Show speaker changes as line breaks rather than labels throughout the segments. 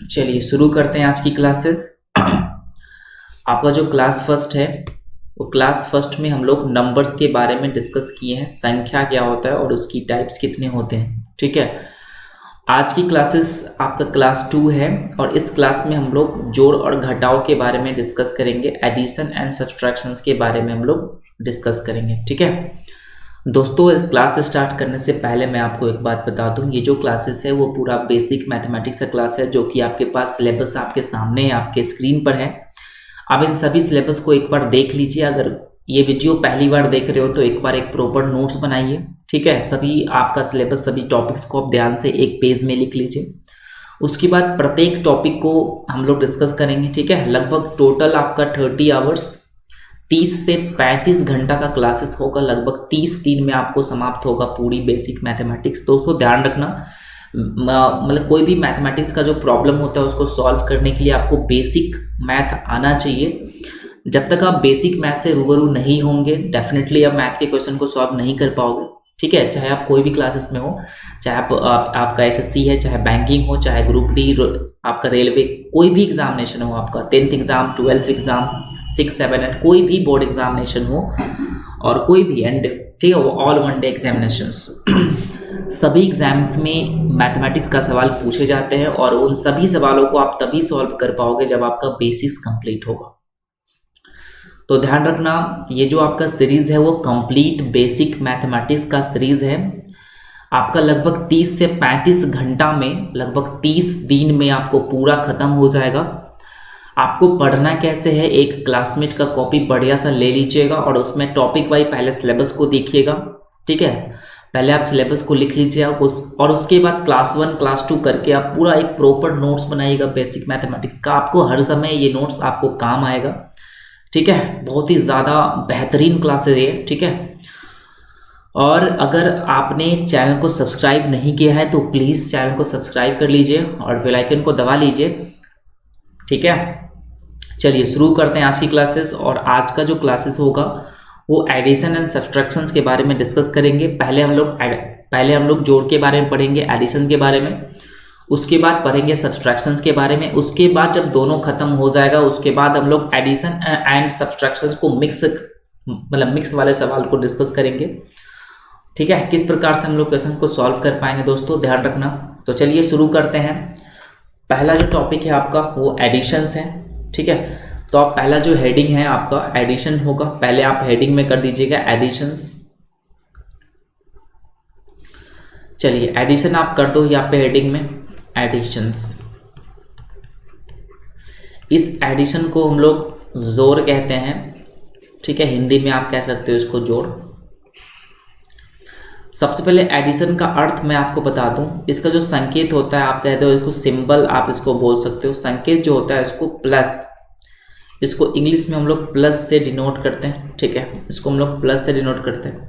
चलिए शुरू करते हैं आज की क्लासेस। आपका जो क्लास फर्स्ट है वो क्लास फर्स्ट में हम लोग नंबर्स के बारे में डिस्कस किए हैं, संख्या क्या होता है और उसकी टाइप्स कितने होते हैं। ठीक है, आज की क्लासेस आपका क्लास 2 है और इस क्लास में हम लोग जोड़ और घटाव के बारे में डिस्कस करेंगे, एडिशन एंड सब्ट्रैक्शंस के बारे में हम लोग डिस्कस करेंगे। ठीक है दोस्तों, इस क्लास स्टार्ट करने से पहले मैं आपको एक बात बता दूं, ये जो क्लासेस है वो पूरा बेसिक मैथमेटिक्स का क्लास है, जो कि आपके पास सिलेबस आपके सामने है, आपके स्क्रीन पर है। आप इन सभी सिलेबस को एक बार देख लीजिए। अगर ये वीडियो पहली बार देख रहे हो तो एक बार एक प्रॉपर नोट्स बनाइए। ठीक है, सभी आपका सिलेबस, सभी टॉपिक्स को आप ध्यान से एक पेज में लिख लीजिए। उसके बाद प्रत्येक टॉपिक को हम लोग डिस्कस करेंगे। ठीक है, लगभग टोटल आपका 30 आवर्स 30 से 35 घंटा का क्लासेस होगा। लगभग 30 दिन में आपको समाप्त होगा पूरी बेसिक मैथमेटिक्स। दोस्तों ध्यान रखना, मतलब कोई भी मैथमेटिक्स का जो प्रॉब्लम होता है उसको सॉल्व करने के लिए आपको बेसिक मैथ आना चाहिए। जब तक आप बेसिक मैथ से रूबरू नहीं होंगे, डेफिनेटली आप मैथ के क्वेश्चन को सॉल्व नहीं कर पाओगे। ठीक है, चाहे आप कोई भी क्लासेस में हो, चाहे आपका एसएससी है, चाहे बैंकिंग हो, चाहे ग्रुप डी, आपका रेलवे, कोई भी एग्जामिनेशन हो, आपका 10th एग्जाम, 12th एग्जाम, 6, 7 8 कोई भी बोर्ड एग्जामिनेशन हो और कोई भी एंड, ठीक है, वो ऑल वन डे एग्जामिनेशंस सभी एग्जाम्स में मैथमेटिक्स का सवाल पूछे जाते हैं और उन सभी सवालों को आप तभी सॉल्व कर पाओगे जब आपका बेसिक्स कंप्लीट होगा। तो ध्यान रखना, ये जो आपका सीरीज है वो कंप्लीट बेसिक मैथमेटिक्स का सीरीज है। आपका लगभग 30 से 35 घंटा में, लगभग 30 दिन में आपको पूरा खत्म हो जाएगा। आपको पढ़ना कैसे है, एक क्लासमेट का कॉपी बढ़िया सा ले लीजिएगा और उसमें टॉपिक वाइज पहले सिलेबस को देखिएगा। ठीक है, पहले आप सिलेबस को लिख लीजिए और उसके बाद क्लास 1 क्लास 2 करके आप पूरा एक प्रॉपर नोट्स बनाइएगा बेसिक मैथमेटिक्स का। आपको हर समय ये नोट्स आपको काम आएगा। ठीक है, बहुत ही ज़्यादा बेहतरीन क्लासेस है। ठीक है, और अगर आपने चैनल को सब्सक्राइब नहीं किया है तो प्लीज़ चैनल को सब्सक्राइब कर लीजिए और बेल आइकन को दबा लीजिए। ठीक है, चलिए शुरू करते हैं आज की क्लासेस। और आज का जो क्लासेस होगा वो एडिशन एंड सब्ट्रैक्शंस के बारे में डिस्कस करेंगे। पहले हम लोग जोड़ के बारे में पढ़ेंगे, एडिशन के बारे में, उसके बाद पढ़ेंगे सब्ट्रैक्शंस के बारे में। उसके बाद जब दोनों खत्म हो जाएगा उसके बाद हम लोग एडिशन एंड सब्ट्रैक्शंस को मिक्स वाले सवाल को डिस्कस करेंगे। ठीक है, किस प्रकार से हम लोग क्वेश्चन को सॉल्व कर पाएंगे दोस्तों, ध्यान रखना। तो चलिए शुरू करते हैं। पहला जो टॉपिक है आपका वो एडिशंस है। ठीक है, तो आप पहला जो हेडिंग है आपका एडिशन होगा। पहले आप हेडिंग में कर दीजिएगा एडिशंस। चलिए एडिशन आप कर दो यहाँ पे हेडिंग में, एडिशंस। इस एडिशन को हम लोग जोड़ कहते हैं। ठीक है, हिंदी में आप कह सकते हो इसको जोड़। सबसे पहले एडिशन का अर्थ मैं आपको बता दूं। इसका जो संकेत होता है, आप कहते हो इसको सिंबल, आप इसको बोल सकते हो। संकेत जो होता है इसको प्लस, इसको इंग्लिश में हम लोग प्लस से डिनोट करते हैं। ठीक है, इसको हम लोग प्लस से डिनोट करते हैं।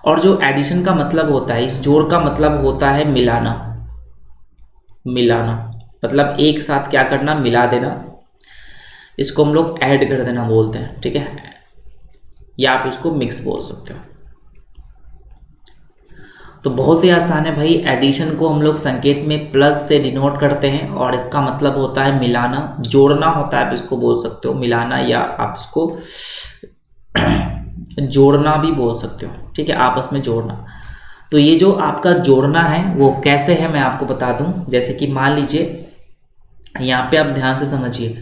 और जो एडिशन का मतलब होता है, इस जोड़ का मतलब होता है मिलाना। मिलाना मतलब एक साथ क्या करना, मिला देना। इसको हम लोग ऐड कर देना बोलते हैं। ठीक है, या आप इसको मिक्स बोल सकते हो। तो बहुत ही आसान है भाई। एडिशन को हम लोग संकेत में प्लस से डिनोट करते हैं और इसका मतलब होता है मिलाना, जोड़ना होता है, आप इसको बोल सकते हो मिलाना, या आप इसको जोड़ना भी बोल सकते हो। ठीक है, आपस में जोड़ना। तो ये जो आपका जोड़ना है वो कैसे है मैं आपको बता दूं। जैसे कि मान लीजिए, यहाँ पे आप ध्यान से समझिए,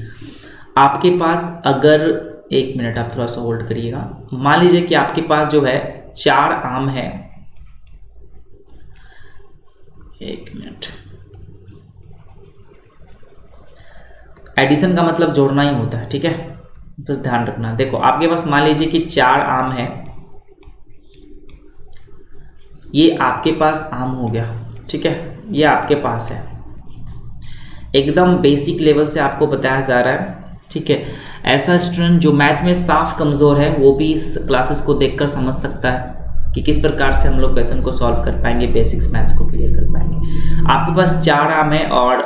आपके पास अगर, एक मिनट आप थोड़ा सा होल्ड करिएगा। मान लीजिए कि आपके पास जो है 4 आम है। एक मिनट, एडिशन का मतलब जोड़ना ही होता है। ठीक है, बस ध्यान रखना। देखो आपके पास मान लीजिए कि 4 आम है, ये आपके पास आम हो गया। ठीक है, ये आपके पास है। एकदम बेसिक लेवल से आपको बताया जा रहा है। ठीक है, ऐसा स्टूडेंट जो मैथ में साफ कमजोर है वो भी इस क्लासेस को देखकर समझ सकता है कि किस प्रकार से हम लोग क्वेश्चन को सॉल्व कर पाएंगे, बेसिक्स मैथ्स को क्लियर कर पाएंगे। आपके पास 4 आम है और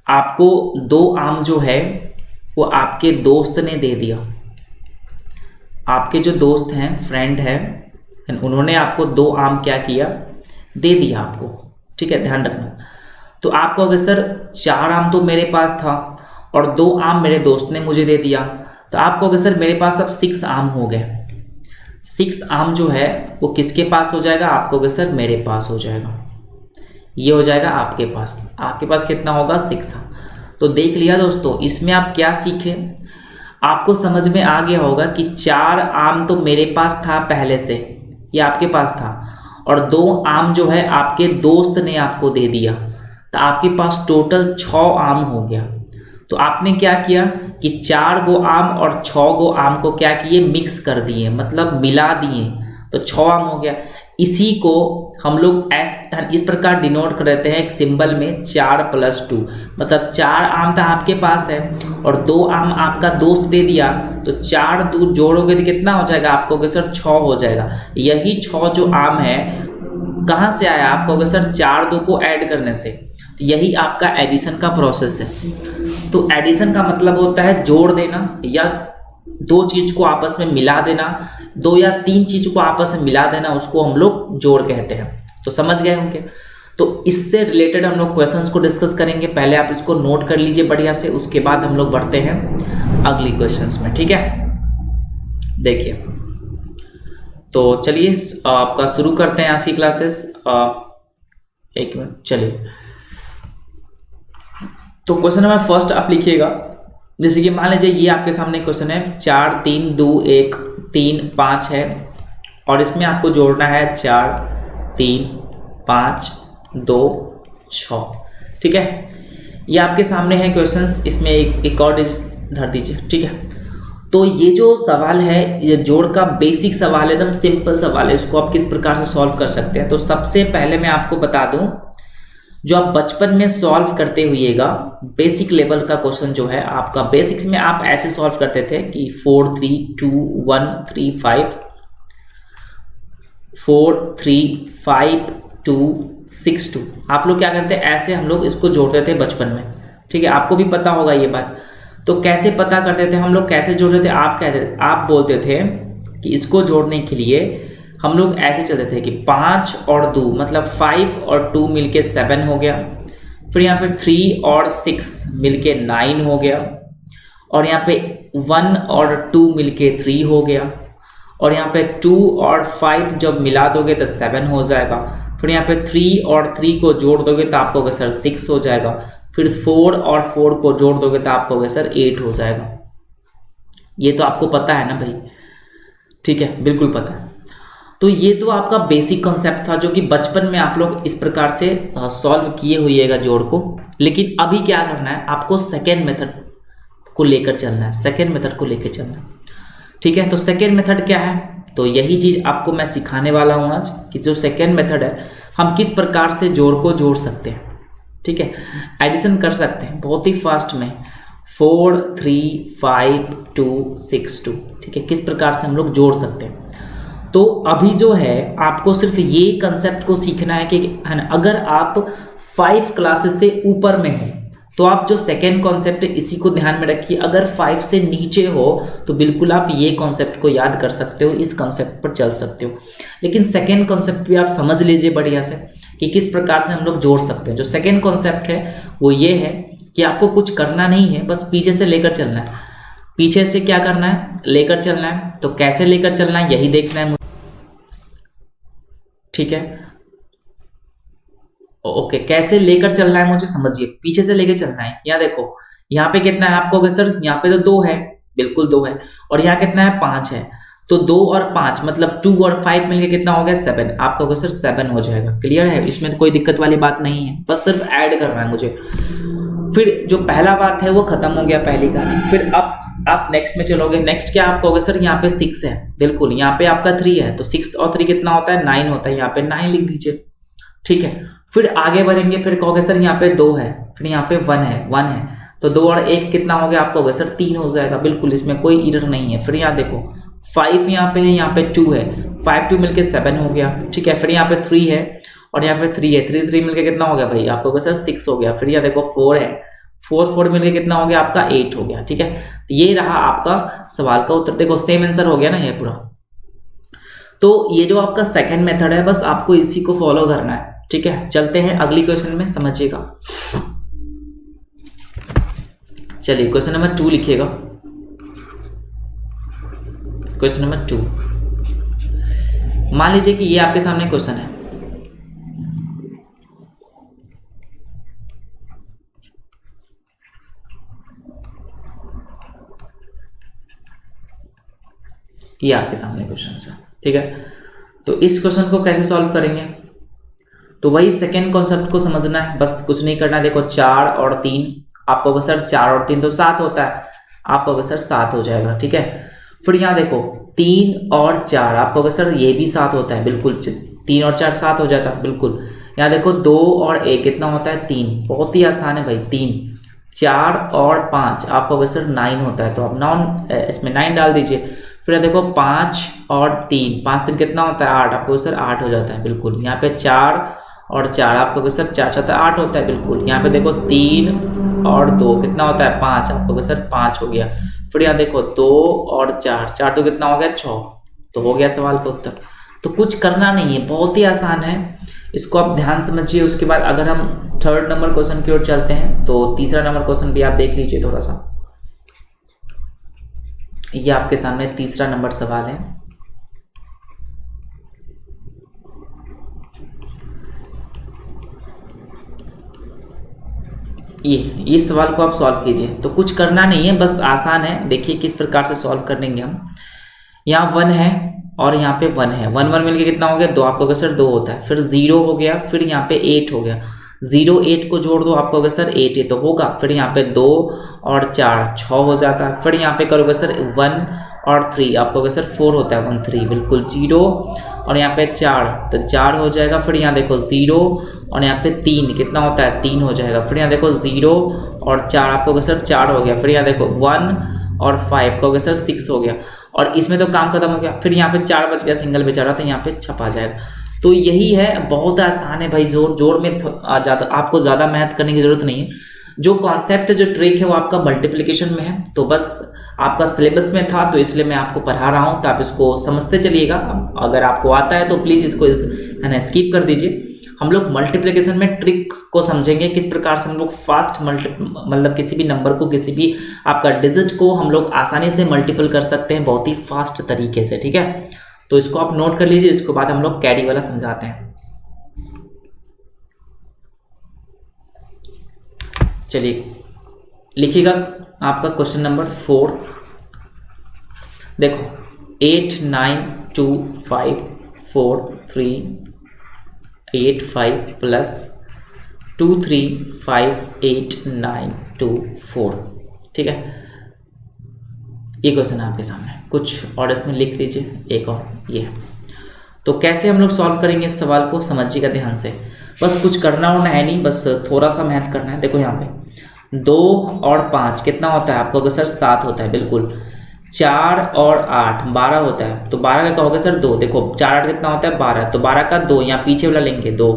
आपको 2 आम जो है वो आपके दोस्त ने दे दिया। आपके जो दोस्त हैं, फ्रेंड है, उन्होंने आपको 2 आम क्या किया, दे दिया आपको। ठीक है, ध्यान रखना। तो आप कहोगे सर 4 आम तो मेरे पास था और 2 आम मेरे दोस्त ने मुझे दे दिया, तो आप कहोगे सर मेरे पास अब 6 आम हो गए। 6 आम जो है वो किसके पास हो जाएगा? आप कहोगे सर मेरे पास हो जाएगा। ये हो जाएगा आपके पास कितना होगा? 6 आम। तो देख लिया दोस्तों, इसमें आप क्या सीखे? आपको समझ में आ गया होगा कि 4 आम तो मेरे पास था पहले से, ये आपके पास था, और 2 आम जो है आपके दोस्त ने आपको दे दिया, तो आपके पास टोटल 6 आम हो गया। तो आपने क्या किया कि 4 गो आम और 6 गो आम को क्या किए? मिक्स कर दिए, मतलब मिला दिए, तो 6 आम हो गया। इसी को हम लोग इस प्रकार डिनोट कर देते हैं एक सिंबल में 4 + 2, मतलब 4 आम था आपके पास है और 2 आम आपका दोस्त दे दिया, तो 4 2 जोड़ोगे तो कितना हो जाएगा? आप कहोगे सर 6 हो जाएगा। यही 6 जो आम है कहाँ से आया? आप कहोगे सर 4 2 को ऐड करने से। तो यही आपका एडिशन का प्रोसेस है। तो एडिशन का मतलब होता है जोड़ देना या 2 चीज को आपस में मिला देना, 2 या 3 चीज को आपस में मिला देना, उसको हम लोग जोड़ कहते हैं। तो समझ गए होंगे। तो इससे रिलेटेड हम लोग क्वेश्चंस को डिस्कस करेंगे। पहले आप इसको नोट कर लीजिए बढ़िया से, उसके बाद हम लोग बढ़ते हैं अगली क्वेश्चंस में। ठीक है, देखिए, तो चलिए आपका शुरू करते हैं आज की क्लासेस। एक मिनट, चलिए। तो क्वेश्चन नंबर फर्स्ट आप लिखिएगा। जैसे कि मान लीजिए ये आपके सामने क्वेश्चन है 4 3 2 1 3 5 है, और इसमें आपको जोड़ना है 4 3 5 2 6। ठीक है, ये आपके सामने है क्वेश्चंस। इसमें एक और धर दीजिए। ठीक है, तो ये जो सवाल है, ये जोड़ का बेसिक सवाल है, एकदम सिंपल सवाल है। इसको आप किस प्रकार से सॉल्व कर सकते हैं? तो सबसे पहले मैं आपको बता दूं, जो आप बचपन में सॉल्व करते हुएगा बेसिक लेवल का क्वेश्चन जो है आपका, बेसिक्स में आप ऐसे सॉल्व करते थे कि 4 3 2 1 3 5 4 3 5 2 6 2। आप लोग क्या करते हैं? ऐसे हम लोग इसको जोड़ते थे बचपन में। ठीक है, आपको भी पता होगा ये बात। तो कैसे पता करते थे हम लोग, कैसे जोड़ते थे? आप बोलते थे कि इसको जोड़ने के लिए हम लोग ऐसे चलते थे कि 5 और 2 मतलब 5 और 2 मिलके 7 हो गया, फिर यहाँ पे 3 और 6 मिलके 9 हो गया, और यहाँ पे 1 और 2 मिलके 3 हो गया, और यहाँ पे 2 और 5 जब मिला दोगे तो 7 हो जाएगा, फिर यहाँ पे 3 और 3 को जोड़ दोगे तो आपको कहोगे सर 6 हो जाएगा, फिर 4 और 4 को जोड़ दोगे तो आपको कहोगे सर 8 हो जाएगा। ये तो आपको पता है ना भाई? ठीक है, बिल्कुल पता है। तो ये तो आपका बेसिक कॉन्सेप्ट था जो कि बचपन में आप लोग इस प्रकार से सॉल्व किए हुएगा जोड़ को। लेकिन अभी क्या करना है? आपको सेकेंड मेथड को लेकर चलना है, सेकेंड मेथड को लेकर चलना है। ठीक है, तो सेकेंड मेथड क्या है? तो यही चीज आपको मैं सिखाने वाला हूं आज कि जो सेकेंड मेथड है हम किस प्रकार से जोड़ को जोड़ सकते हैं। ठीक है, एडिशन कर सकते हैं बहुत ही फास्ट में, 4 3 5 2 6 2। ठीक है, किस प्रकार से हम लोग जोड़ सकते हैं। तो अभी जो है आपको सिर्फ ये कंसेप्ट को सीखना है कि है ना, अगर आप 5 क्लासेस से ऊपर में हो तो आप जो सेकेंड कॉन्सेप्ट है इसी को ध्यान में रखिए। अगर 5 से नीचे हो तो बिल्कुल आप ये कॉन्सेप्ट को याद कर सकते हो, इस कॉन्सेप्ट पर चल सकते हो। लेकिन सेकेंड कॉन्सेप्ट भी आप समझ लीजिए बढ़िया से कि किस प्रकार से हम लोग जोड़ सकते हैं। जो सेकेंड कॉन्सेप्ट है वो ये है कि आपको कुछ करना नहीं है, बस पीछे से लेकर चलना है। पीछे से क्या करना है? लेकर चलना है। तो कैसे लेकर चलना है यही देखना है। ठीक है, ओके, कैसे लेकर चलना है मुझे समझिए। पीछे से लेकर चलना है। यहाँ देखो, यहाँ पे कितना है? आपको कहोगे सर यहाँ पे तो 2 है, बिल्कुल 2 है, और यहाँ कितना है? 5 है। तो 2 और 5 मतलब 2 और 5 मिलके कितना हो गया? 7। आप कहोगे सर 7 हो जाएगा। क्लियर है? इसमें तो कोई दिक्कत वाली बात नहीं है, बस सिर्फ ऐड करना है मुझे। फिर जो पहला बात है वो खत्म हो गया, पहली कहानी। फिर अब आप नेक्स्ट में चलोगे। नेक्स्ट क्या? आप कहोगे सर यहाँ पे 6 है, बिल्कुल, यहाँ पे आपका 3 है, तो 6 और 3 कितना होता है? 9 होता है। यहाँ पे 9 लिख दीजिए। ठीक है, फिर आगे बढ़ेंगे। फिर कहोगे सर यहाँ पे 2 है, फिर यहाँ पे 1 है, तो 2 और 1 कितना हो गया? आप कहोगे सर 3 हो जाएगा। बिल्कुल, इसमें कोई एरर नहीं है। फिर यहाँ देखो 5 यहाँ पे है, यहाँ पे 2 है, 5 2 मिलके 7 हो गया। ठीक है, फिर यहाँ पे 3 है और यहाँ पे 3 है, 3 3 मिलके कितना हो गया भाई? आप कहोगे सर 6 हो गया। फिर यहाँ देखो 4 है, 4 4 मिलके कितना हो गया? आपका 8 हो गया। ठीक है, तो ये रहा आपका सवाल का उत्तर। देखो सेम आंसर हो गया ना ये पूरा। तो ये जो आपका सेकंड मेथड है, बस आपको इसी को फॉलो करना है। ठीक है, चलते हैं अगली क्वेश्चन में, समझिएगा। चलिए क्वेश्चन नंबर 2 लिखिएगा। क्वेश्चन नंबर 2, मान लीजिए कि ये आपके सामने क्वेश्चन है। ये आपके सामने क्वेश्चन है, ठीक है। तो इस क्वेश्चन को कैसे सॉल्व करेंगे, तो वही सेकेंड कॉन्सेप्ट को समझना है, बस कुछ नहीं करना है। देखो 4 और 3, आप कहोगे सर 4 और 3 तो 7 होता है, आप कहोगे सर 7 हो जाएगा, ठीक है। फिर यहाँ देखो 3 और 4, आप कहोगे सर ये भी 7 होता है, बिल्कुल 3 और 4 7 हो जाता है, बिल्कुल। यहाँ देखो 2 और 1 कितना होता है 3, बहुत ही आसान है भाई, 3। 4 और 5, आप कहोगे सर 9 होता है, तो आप 9 इसमें 9 डाल दीजिए। फिर देखो 5 और 3, 5 3 कितना होता है 8, आपको सर 8 हो जाता है, बिल्कुल। यहाँ पे 4 और 4, आपको सर 4 7 8 होता है, बिल्कुल। यहाँ पे देखो 3 और 2 कितना होता है 5, आपको सर 5 हो गया। फिर यहाँ देखो 2 और 4, 4 तो कितना हो गया 6, तो हो गया सवाल का उत्तर। तो कुछ करना नहीं है, बहुत ही आसान है, इसको आप ध्यान समझिए। उसके बाद अगर हम थर्ड नंबर क्वेश्चन की ओर चलते हैं, तो तीसरा नंबर क्वेश्चन भी आप देख लीजिए थोड़ा सा। ये आपके सामने तीसरा नंबर सवाल है। ये सवाल को आप सॉल्व कीजिए, तो कुछ करना नहीं है, बस आसान है। देखिए किस प्रकार से सॉल्व करेंगे हम। यहाँ 1 है और यहाँ पे 1 है, 1 1 मिलके कितना हो गया 2, आपको सर 2 होता है। फिर 0 हो गया, फिर यहाँ पे 8 हो गया, 0 8 को जोड़ दो, आपको सर 8 ही तो होगा। फिर यहाँ पे 2 और 4 6 हो जाता है। फिर यहाँ पे करोगे सर 1 और 3, आपको सर 4 होता है, 1 3, बिल्कुल। 0 और यहाँ पे 4, तो 4 हो जाएगा। फिर यहाँ देखो 0 और यहाँ पे 3 कितना होता है 3 हो जाएगा। फिर यहाँ देखो 0 और 4, आपको सर 4 हो गया। फिर यहाँ देखो 1 और 5, कहोगे सर 6 हो गया, और इसमें तो काम खत्म हो गया। फिर यहाँ पे 4 बच गया, सिंगल बेचारा, तो यहाँ पे छपा जाएगा। तो यही है, बहुत आसान है भाई, जोड़ में ज़्यादा आपको ज़्यादा मेहनत करने की जरूरत नहीं है। जो कॉन्सेप्ट जो ट्रिक है वो आपका मल्टीप्लिकेशन में है, तो बस आपका सिलेबस में था तो इसलिए मैं आपको पढ़ा रहा हूँ, तो आप इसको समझते चलिएगा। अगर आपको आता है तो प्लीज़ इसको है ना स्किप कर दीजिए। हम लोग मल्टीप्लिकेशन में ट्रिक को समझेंगे, किस प्रकार से हम लोग फास्ट मतलब किसी भी नंबर को, किसी भी आपका डिजिट को हम लोग आसानी से मल्टीपल कर सकते हैं बहुत ही फास्ट तरीके से, ठीक है। तो इसको आप नोट कर लीजिए, इसके बाद हम लोग कैरी वाला समझाते हैं। चलिए लिखिएगा आपका क्वेश्चन नंबर 4। देखो 8 9 2 5 4 3 8 5 प्लस 2 3 5 8 9 2 4, ठीक है। ये क्वेश्चन है आपके सामने, कुछ और इसमें लिख लीजिए एक और ये। तो कैसे हम लोग सॉल्व करेंगे इस सवाल को, समझिएगा ध्यान से, बस कुछ करना होना है नहीं, बस थोड़ा सा मेहनत करना है। देखो यहाँ पे 2 और 5 कितना होता है, आपको सर 7 होता है, बिल्कुल। 4 और 8 12 होता है, तो 12 का कहोगे सर 2। देखो 4 8 कितना होता है 12, तो 12 का 2, यहाँ पीछे वाला लेंगे 2,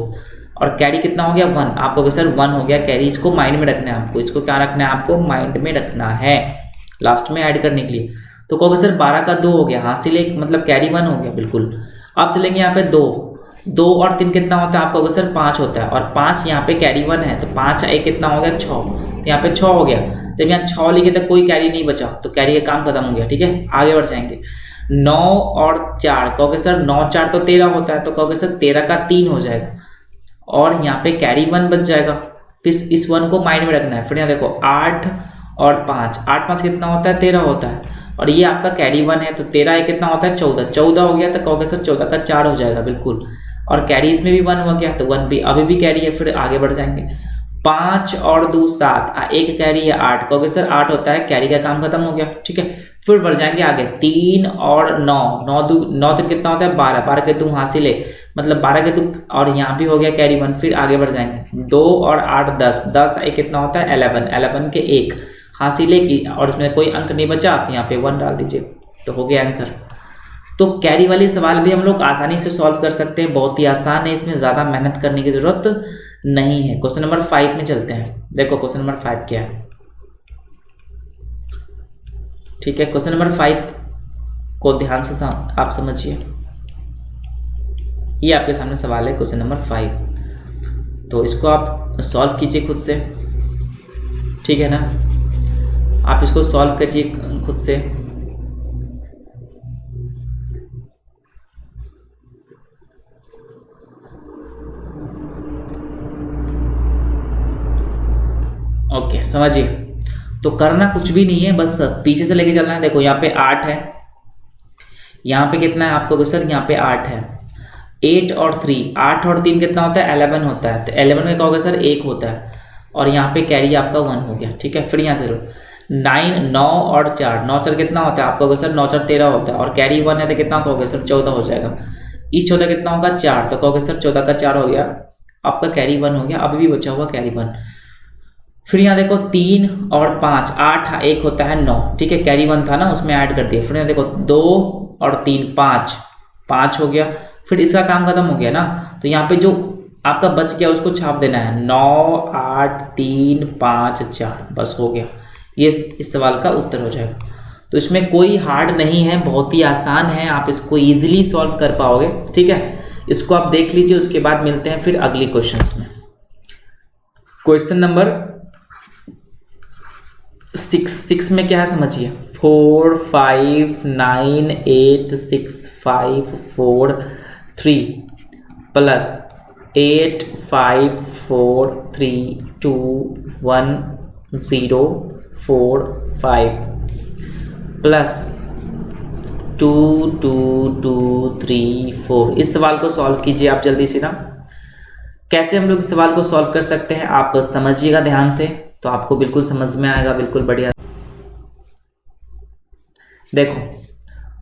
और कैरी कितना हो गया 1, आप कहोगे सर 1 हो गया कैरी। इसको माइंड में रखना है आपको, इसको क्या रखना है आपको, माइंड में रखना है लास्ट में ऐड करने के लिए। तो कहोगे सर 12 का 2 हो गया, हासिल एक मतलब कैरी 1 हो गया, बिल्कुल। अब चलेंगे यहाँ पे 2 और 3 कितना होता है, आपको सर 5 होता है, और 5 यहाँ पे कैरी 1 है, तो 5 1 कितना हो गया 6, तो यहाँ पे 6 हो गया। जब यहाँ 6 लिखे तो कोई कैरी नहीं बचा, तो कैरी का काम खत्म हो गया, ठीक है। आगे बढ़ जाएंगे 9 और 4, कहोगे सर 9 4 तो 13 होता है, तो कहोगे सर 13 का 3 हो जाएगा, और यहाँ पे कैरी 1 बच जाएगा। फिर इस 1 को माइंड में रखना है। फिर यहाँ देखो 8 और 5, 8 5 कितना होता है 13 होता है, और ये आपका कैरी 1 है, तो 13 1 कितना होता है 14, 14 हो गया, तो कहोगे सर 14 का 4 हो जाएगा, बिल्कुल। और कैरी इसमें भी 1 हो गया, तो 1 भी अभी भी कैरी है। फिर आगे बढ़ जाएंगे 5 और 2 7, एक कैरी है 8, कहोगे सर 8 होता है, कैरी का काम खत्म हो गया, ठीक है। फिर बढ़ जाएंगे आगे 3 और 9, 9 3 कितना होता है 12, 12 के 2 हासिल है, मतलब 12 के 2, और यहाँ भी हो गया कैरी 1। फिर आगे बढ़ जाएंगे 2 और 8 10, 10 एक कितना होता है 11, 11 के 1 हासिल है, और इसमें कोई अंक नहीं बचा, तो यहाँ पे 1 डाल दीजिए, तो हो गया आंसर। तो कैरी वाली सवाल भी हम लोग आसानी से सॉल्व कर सकते हैं, बहुत ही आसान है, इसमें ज़्यादा मेहनत करने की ज़रूरत नहीं है। क्वेश्चन नंबर 5 में चलते हैं। देखो क्वेश्चन नंबर 5 क्या है, ठीक है। क्वेश्चन नंबर 5 को ध्यान से आप समझिए, ये आपके सामने सवाल है क्वेश्चन नंबर 5। तो इसको आप सॉल्व कीजिए खुद से, ठीक है ना। आप इसको सॉल्व कीजिए खुद से। ओके, समझिए। तो करना कुछ भी नहीं है, बस पीछे से लेके चलना है। देखो यहाँ पे 8 है, यहाँ पे कितना है आपको सर, यहाँ पे 8 है। 8 और 3, 8 और 3 कितना होता है, 11 होता है। तो 11 में क्या होगा सर, 1 होता है, और यहाँ पे कैरी आपका 1 हो गया, ठीक है। फिर यहाँ से 9, 9 और 4, 9 4 कितना होता है आपका होगा सर, 9 4 13 होता है, और कैरी 1 है तो कितना होगा सर, 14 हो जाएगा। इस 14 कितना होगा, 4, तो कहोगे सर 14 का 4 हो गया, आपका कैरी 1 हो गया। अभी भी बचा हुआ कैरी 1। फिर यहाँ देखो 3 और 5, 8 1 होता है 9, ठीक है। कैरी 1 था ना, उसमें ऐड कर दिया। फिर यहाँ देखो 2 और 3 5, 5 हो गया। फिर इसका काम खत्म हो गया ना, तो यहाँ पे जो आपका बच गया उसको छाप देना है, 9 8 3 5 4, बस हो गया। ये इस सवाल का उत्तर हो जाएगा। तो इसमें कोई हार्ड नहीं है, बहुत ही आसान है, आप इसको इजीली सॉल्व कर पाओगे, ठीक है। इसको आप देख लीजिए, उसके बाद मिलते हैं फिर अगली क्वेश्चंस में। क्वेश्चन नंबर 6 में क्या है समझिए। 4 5 9 8 6 5 4 3 प्लस 8 5 4 3 2 1 0 4 5 प्लस 2 2 2 3 4। इस सवाल को सॉल्व कीजिए आप जल्दी से ना। कैसे हम लोग इस सवाल को सॉल्व कर सकते हैं, आप समझिएगा ध्यान से, तो आपको बिल्कुल समझ में आएगा, बिल्कुल बढ़िया। देखो,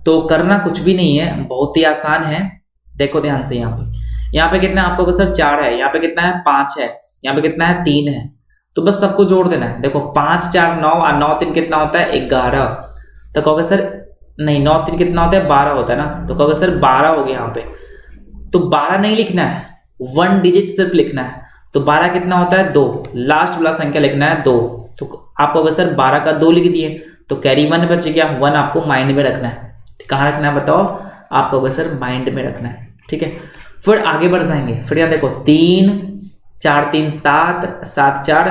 तो करना कुछ भी नहीं है, बहुत ही आसान है। देखो ध्यान से, यहाँ पे कितना है आपको सर, 4 है। यहाँ पे कितना है, 5 है। यहाँ पे कितना है, 3 है। तो बस सबको जोड़ देना है। देखो 5 4 9 और 9 3 कितना होता है, 11। तो कहोगे सर नहीं, 9 3 कितना होता है, 12 होता है ना। तो कहोगे सर 12 हो गया यहाँ पे। तो 12 नहीं लिखना है, 1 डिजिट सिर्फ लिखना है। तो 12 कितना होता है, 2, लास्ट वाला संख्या लिखना है 2। तो आप कहोगे सर 12 का 2 लिख दिए, तो कैरी 1 बच गया। 1 आपको माइंड में रखना है। कहाँ रखना है बताओ, आप कहोगे सर माइंड में रखना है, ठीक है। फिर आगे बढ़ जाएंगे। फिर यहाँ देखो 3 4 3 7 7 4,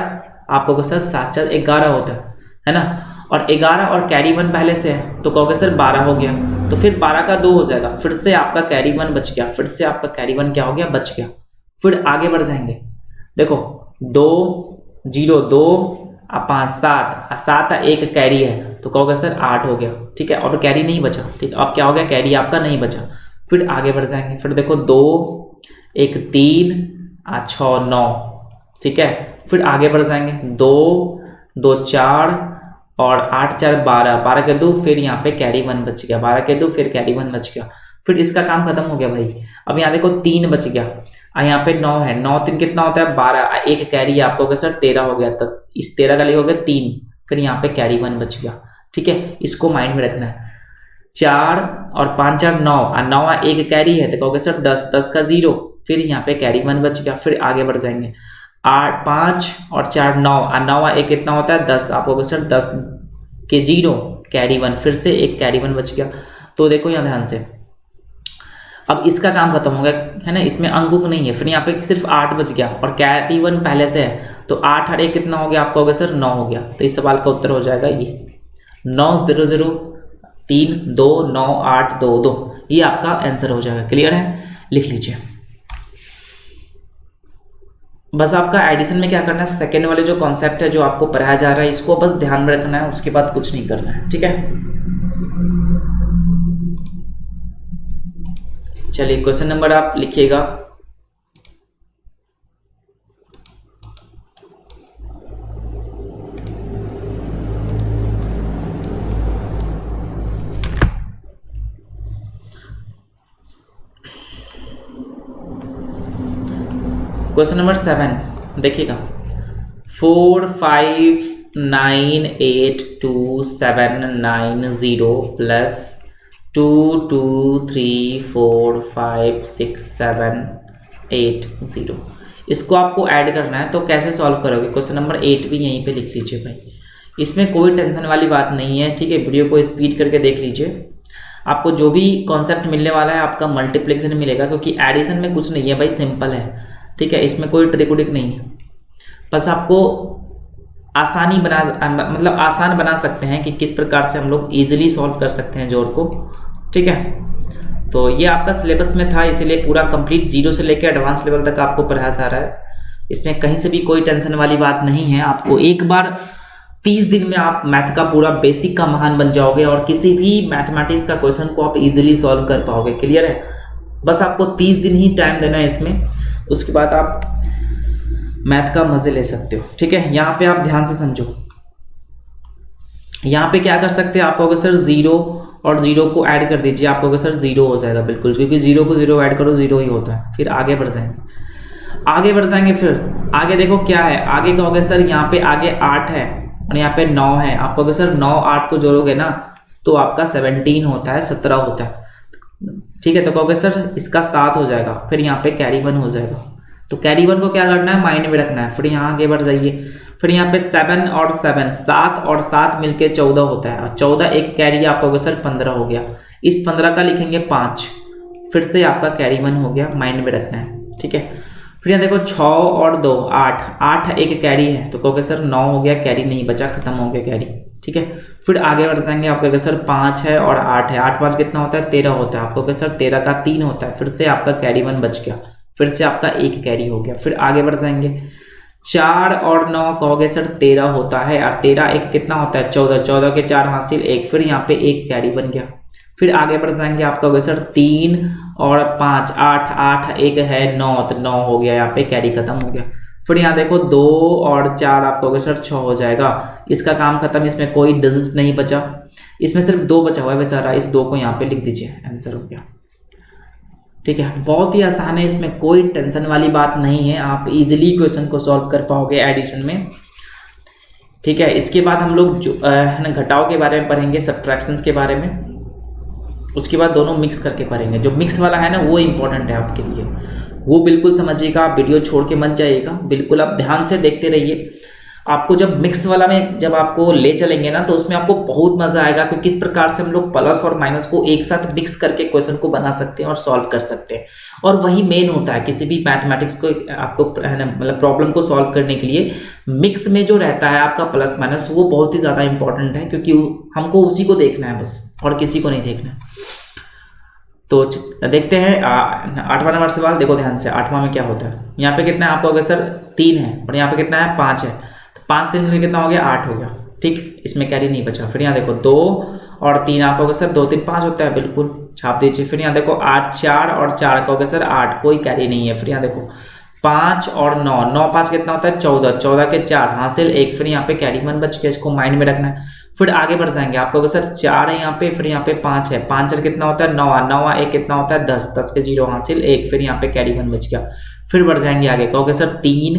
आप कहोगे सर 7 4 11 होता है ना। और 11 और कैरी 1 पहले से है, तो कहोगे सर 12 हो गया। तो फिर 12 का 2 हो जाएगा, फिर से आपका कैरी 1 बच गया, फिर से आपका कैरी 1 क्या हो गया, बच गया। फिर आगे बढ़ जाएंगे। देखो 2 0 2 5 7 7 1 कैरी है, तो कहोगे सर 8 हो गया, ठीक है। और कैरी नहीं बचा, ठीक है। अब क्या हो गया, कैरी आपका नहीं बचा। फिर आगे बढ़ जाएंगे। फिर देखो 2 1 3 6 9, ठीक है। फिर आगे बढ़ जाएंगे। 2 2 4 और 8 4 12, 12 के 2, फिर यहाँ पे कैरी 1 बच गया, 12 के 2 फिर कैरी 1 बच गया। फिर इसका काम खत्म हो गया भाई। अब यहाँ देखो 3 बच गया, यहाँ पे 9 है। 9 3 कितना होता है, 12, एक कैरी आपको होगा सर 13 हो गया। तो इस 13 का लिखोगे 3, फिर यहाँ पे कैरी 1 बच गया, ठीक है। इसको माइंड में रखना है। 4 और 5 4 9 और 9 एक कैरी है, तो कहोगे सर 10, 10 का 0, फिर यहाँ पे कैरी 1 बच गया। फिर आगे बढ़ जाएंगे। 8 5 और 4 9 और 9 एक कितना होता है, 10, आप कहोगे सर 10 के 0 कैरी 1, फिर से एक कैरी 1 बच गया। तो देखो यहाँ ध्यान से, अब इसका काम खत्म हो गया है ना, इसमें अंक नहीं है। फिर यहाँ पे सिर्फ 8 बच गया और कैरी 1 पहले से है, तो 8 और 1 कितना हो गया, आपका हो गया सर 9 हो गया। तो इस सवाल का उत्तर हो जाएगा ये 9 0 0 3 2 9 8 2 2, ये आपका आंसर हो जाएगा। क्लियर है, लिख लीजिए। बस आपका एडिशन में क्या करना है, सेकेंड वाले जो कॉन्सेप्ट है जो आपको पढ़ाया जा रहा है, इसको बस ध्यान में रखना है, उसके बाद कुछ नहीं करना है, ठीक है। चलिए क्वेश्चन नंबर आप लिखिएगा। क्वेश्चन नंबर 7 देखिएगा। 4 5 9 8 2 7 9 0 प्लस 2 2 3 4 5 6 7 8 0, इसको आपको ऐड करना है। तो कैसे सॉल्व करोगे, क्वेश्चन नंबर 8 भी यहीं पे लिख लीजिए भाई, इसमें कोई टेंशन वाली बात नहीं है, ठीक है। वीडियो को स्पीड करके देख लीजिए, आपको जो भी कॉन्सेप्ट मिलने वाला है आपका मल्टीप्लिकेशन मिलेगा, क्योंकि एडिशन में कुछ नहीं है भाई, सिंपल है। ठीक है, इसमें कोई ट्रिक उडिक नहीं है, बस आपको आसानी बना मतलब आसान बना सकते हैं कि किस प्रकार से हम लोग इजीली सॉल्व कर सकते हैं जोड़ को। ठीक है, तो ये आपका सिलेबस में था, इसीलिए पूरा कंप्लीट जीरो से लेकर एडवांस लेवल तक आपको पढ़ाया जा रहा है। इसमें कहीं से भी कोई टेंशन वाली बात नहीं है। आपको एक बार 30 दिन में आप मैथ का पूरा बेसिक का महान बन जाओगे और किसी भी मैथमेटिक्स का क्वेश्चन को आप इजीली सॉल्व कर पाओगे। क्लियर है? बस आपको 30 दिन ही टाइम देना है इसमें, उसके बाद आप मैथ का मजे ले सकते हो। ठीक है, यहाँ पे आप ध्यान से समझो। यहाँ पे क्या कर सकते हैं आप कहोगे सर जीरो और जीरो को ऐड कर दीजिए, आप कहोगे सर जीरो हो जाएगा, बिल्कुल, क्योंकि जीरो को जीरो ऐड करो जीरो ही होता है। फिर आगे बढ़ जाएंगे, फिर आगे देखो क्या है, आगे कहोगे सर यहाँ पे आगे 8 है और यहाँ पे 9 है, आप कहोगे सर 9 8 को जोड़ोगे ना तो आपका 17 होता है, 17 होता है। ठीक है, तो कहोगे सर इसका 7 हो जाएगा, फिर यहाँ पे कैरी 1 हो जाएगा। तो कैरी 1 को क्या करना है, माइंड में रखना है। फिर यहाँ आगे बढ़ जाइए, फिर यहाँ पे 7 और 7, 7 और 7 मिलके 14 होता है, और 14 एक कैरी आप कहोगे सर 15 हो गया। इस 15 का लिखेंगे 5, फिर से आपका कैरी 1 हो गया, माइंड में रखना है। ठीक है, फिर यहाँ देखो 6 और 2 8, 8 एक कैरी है, तो कहोगे सर 9 हो गया, कैरी नहीं बचा, खत्म हो गया कैरी। ठीक है, फिर आगे बढ़ जाएंगे, आप कहोगे सर 5 है और 8 है, 8 5 कितना होता है, 13 होता है, आप कहोगे सर 13 का 3 होता है, फिर से आपका कैरी 1 बच गया, फिर से आपका एक कैरी हो गया। फिर आगे बढ़ जाएंगे, 4 और 9 कहोगे सर 13 होता है, और 13 एक कितना होता है, 14, 14 के 4 हासिल 1, फिर यहाँ पे एक कैरी बन गया। फिर आगे बढ़ जाएंगे, आप कहोगे सर 3 और 5 8, 8 एक है 9, तो 9 हो गया, यहाँ पे कैरी खत्म हो गया। फिर यहाँ देखो 2 और 4 आप कहोगे सर 6 हो जाएगा, इसका काम खत्म, इसमें कोई डिजिट नहीं बचा, इसमें सिर्फ 2 बचा हुआ है बेचारा, इस 2 को यहाँ पे लिख दीजिए, आंसर हो गया। ठीक है, बहुत ही आसान है, इसमें कोई टेंशन वाली बात नहीं है, आप इजीली क्वेश्चन को सॉल्व कर पाओगे एडिशन में। ठीक है, इसके बाद हम लोग जो घटाव के बारे में पढ़ेंगे, सब्ट्रैक्शंस के बारे में, उसके बाद दोनों मिक्स करके पढ़ेंगे। जो मिक्स वाला है ना वो इंपॉर्टेंट है आपके लिए, वो बिल्कुल समझिएगा, आप वीडियो छोड़ के मत जाइएगा, बिल्कुल आप ध्यान से देखते रहिए। आपको जब मिक्स वाला में जब आपको ले चलेंगे ना तो उसमें आपको बहुत मजा आएगा, क्योंकि किस प्रकार से हम लोग प्लस और माइनस को एक साथ मिक्स करके क्वेश्चन को बना सकते हैं और सॉल्व कर सकते हैं। और वही मेन होता है किसी भी मैथमेटिक्स को आपको मतलब प्रॉब्लम को सॉल्व करने के लिए, मिक्स में जो रहता है आपका प्लस माइनस वो बहुत ही ज़्यादा इंपॉर्टेंट है, क्योंकि हमको उसी को देखना है बस, और किसी को नहीं देखना है। तो देखते हैं 8वां नंबर सवाल, देखो ध्यान से। 8वां में क्या होता है, यहाँ पे कितना है आप कहोगे सर 3 है, और यहाँ पे कितना है 5 है, 5 3 में कितना हो गया 8 हो गया। ठीक, इसमें कैरी नहीं बचा। फिर यहाँ देखो 2 और 3 आप कहोगे सर 2 3 5 होता है, बिल्कुल छाप दीजिए। फिर यहाँ देखो 8 4 और 4 कहोगे सर 8, कोई कैरी नहीं है। फिर यहाँ देखो 5 और 9, 9 5 कितना होता है 14, 14 के 4 हासिल 1, फिर यहाँ पे कैरी 1 बच गया, इसको माइंड में रखना है। फिर आगे बढ़ जाएंगे, आप कहोगे सर 4 है यहाँ पे, फिर यहाँ पे 5 है, 5 4 कितना होता है 9, 9 1 कितना होता है 10, 10 के 0 हासिल 1, फिर यहाँ पे कैरी 1 बच गया। फिर बढ़ जाएंगे आगे, कहोगे सर 3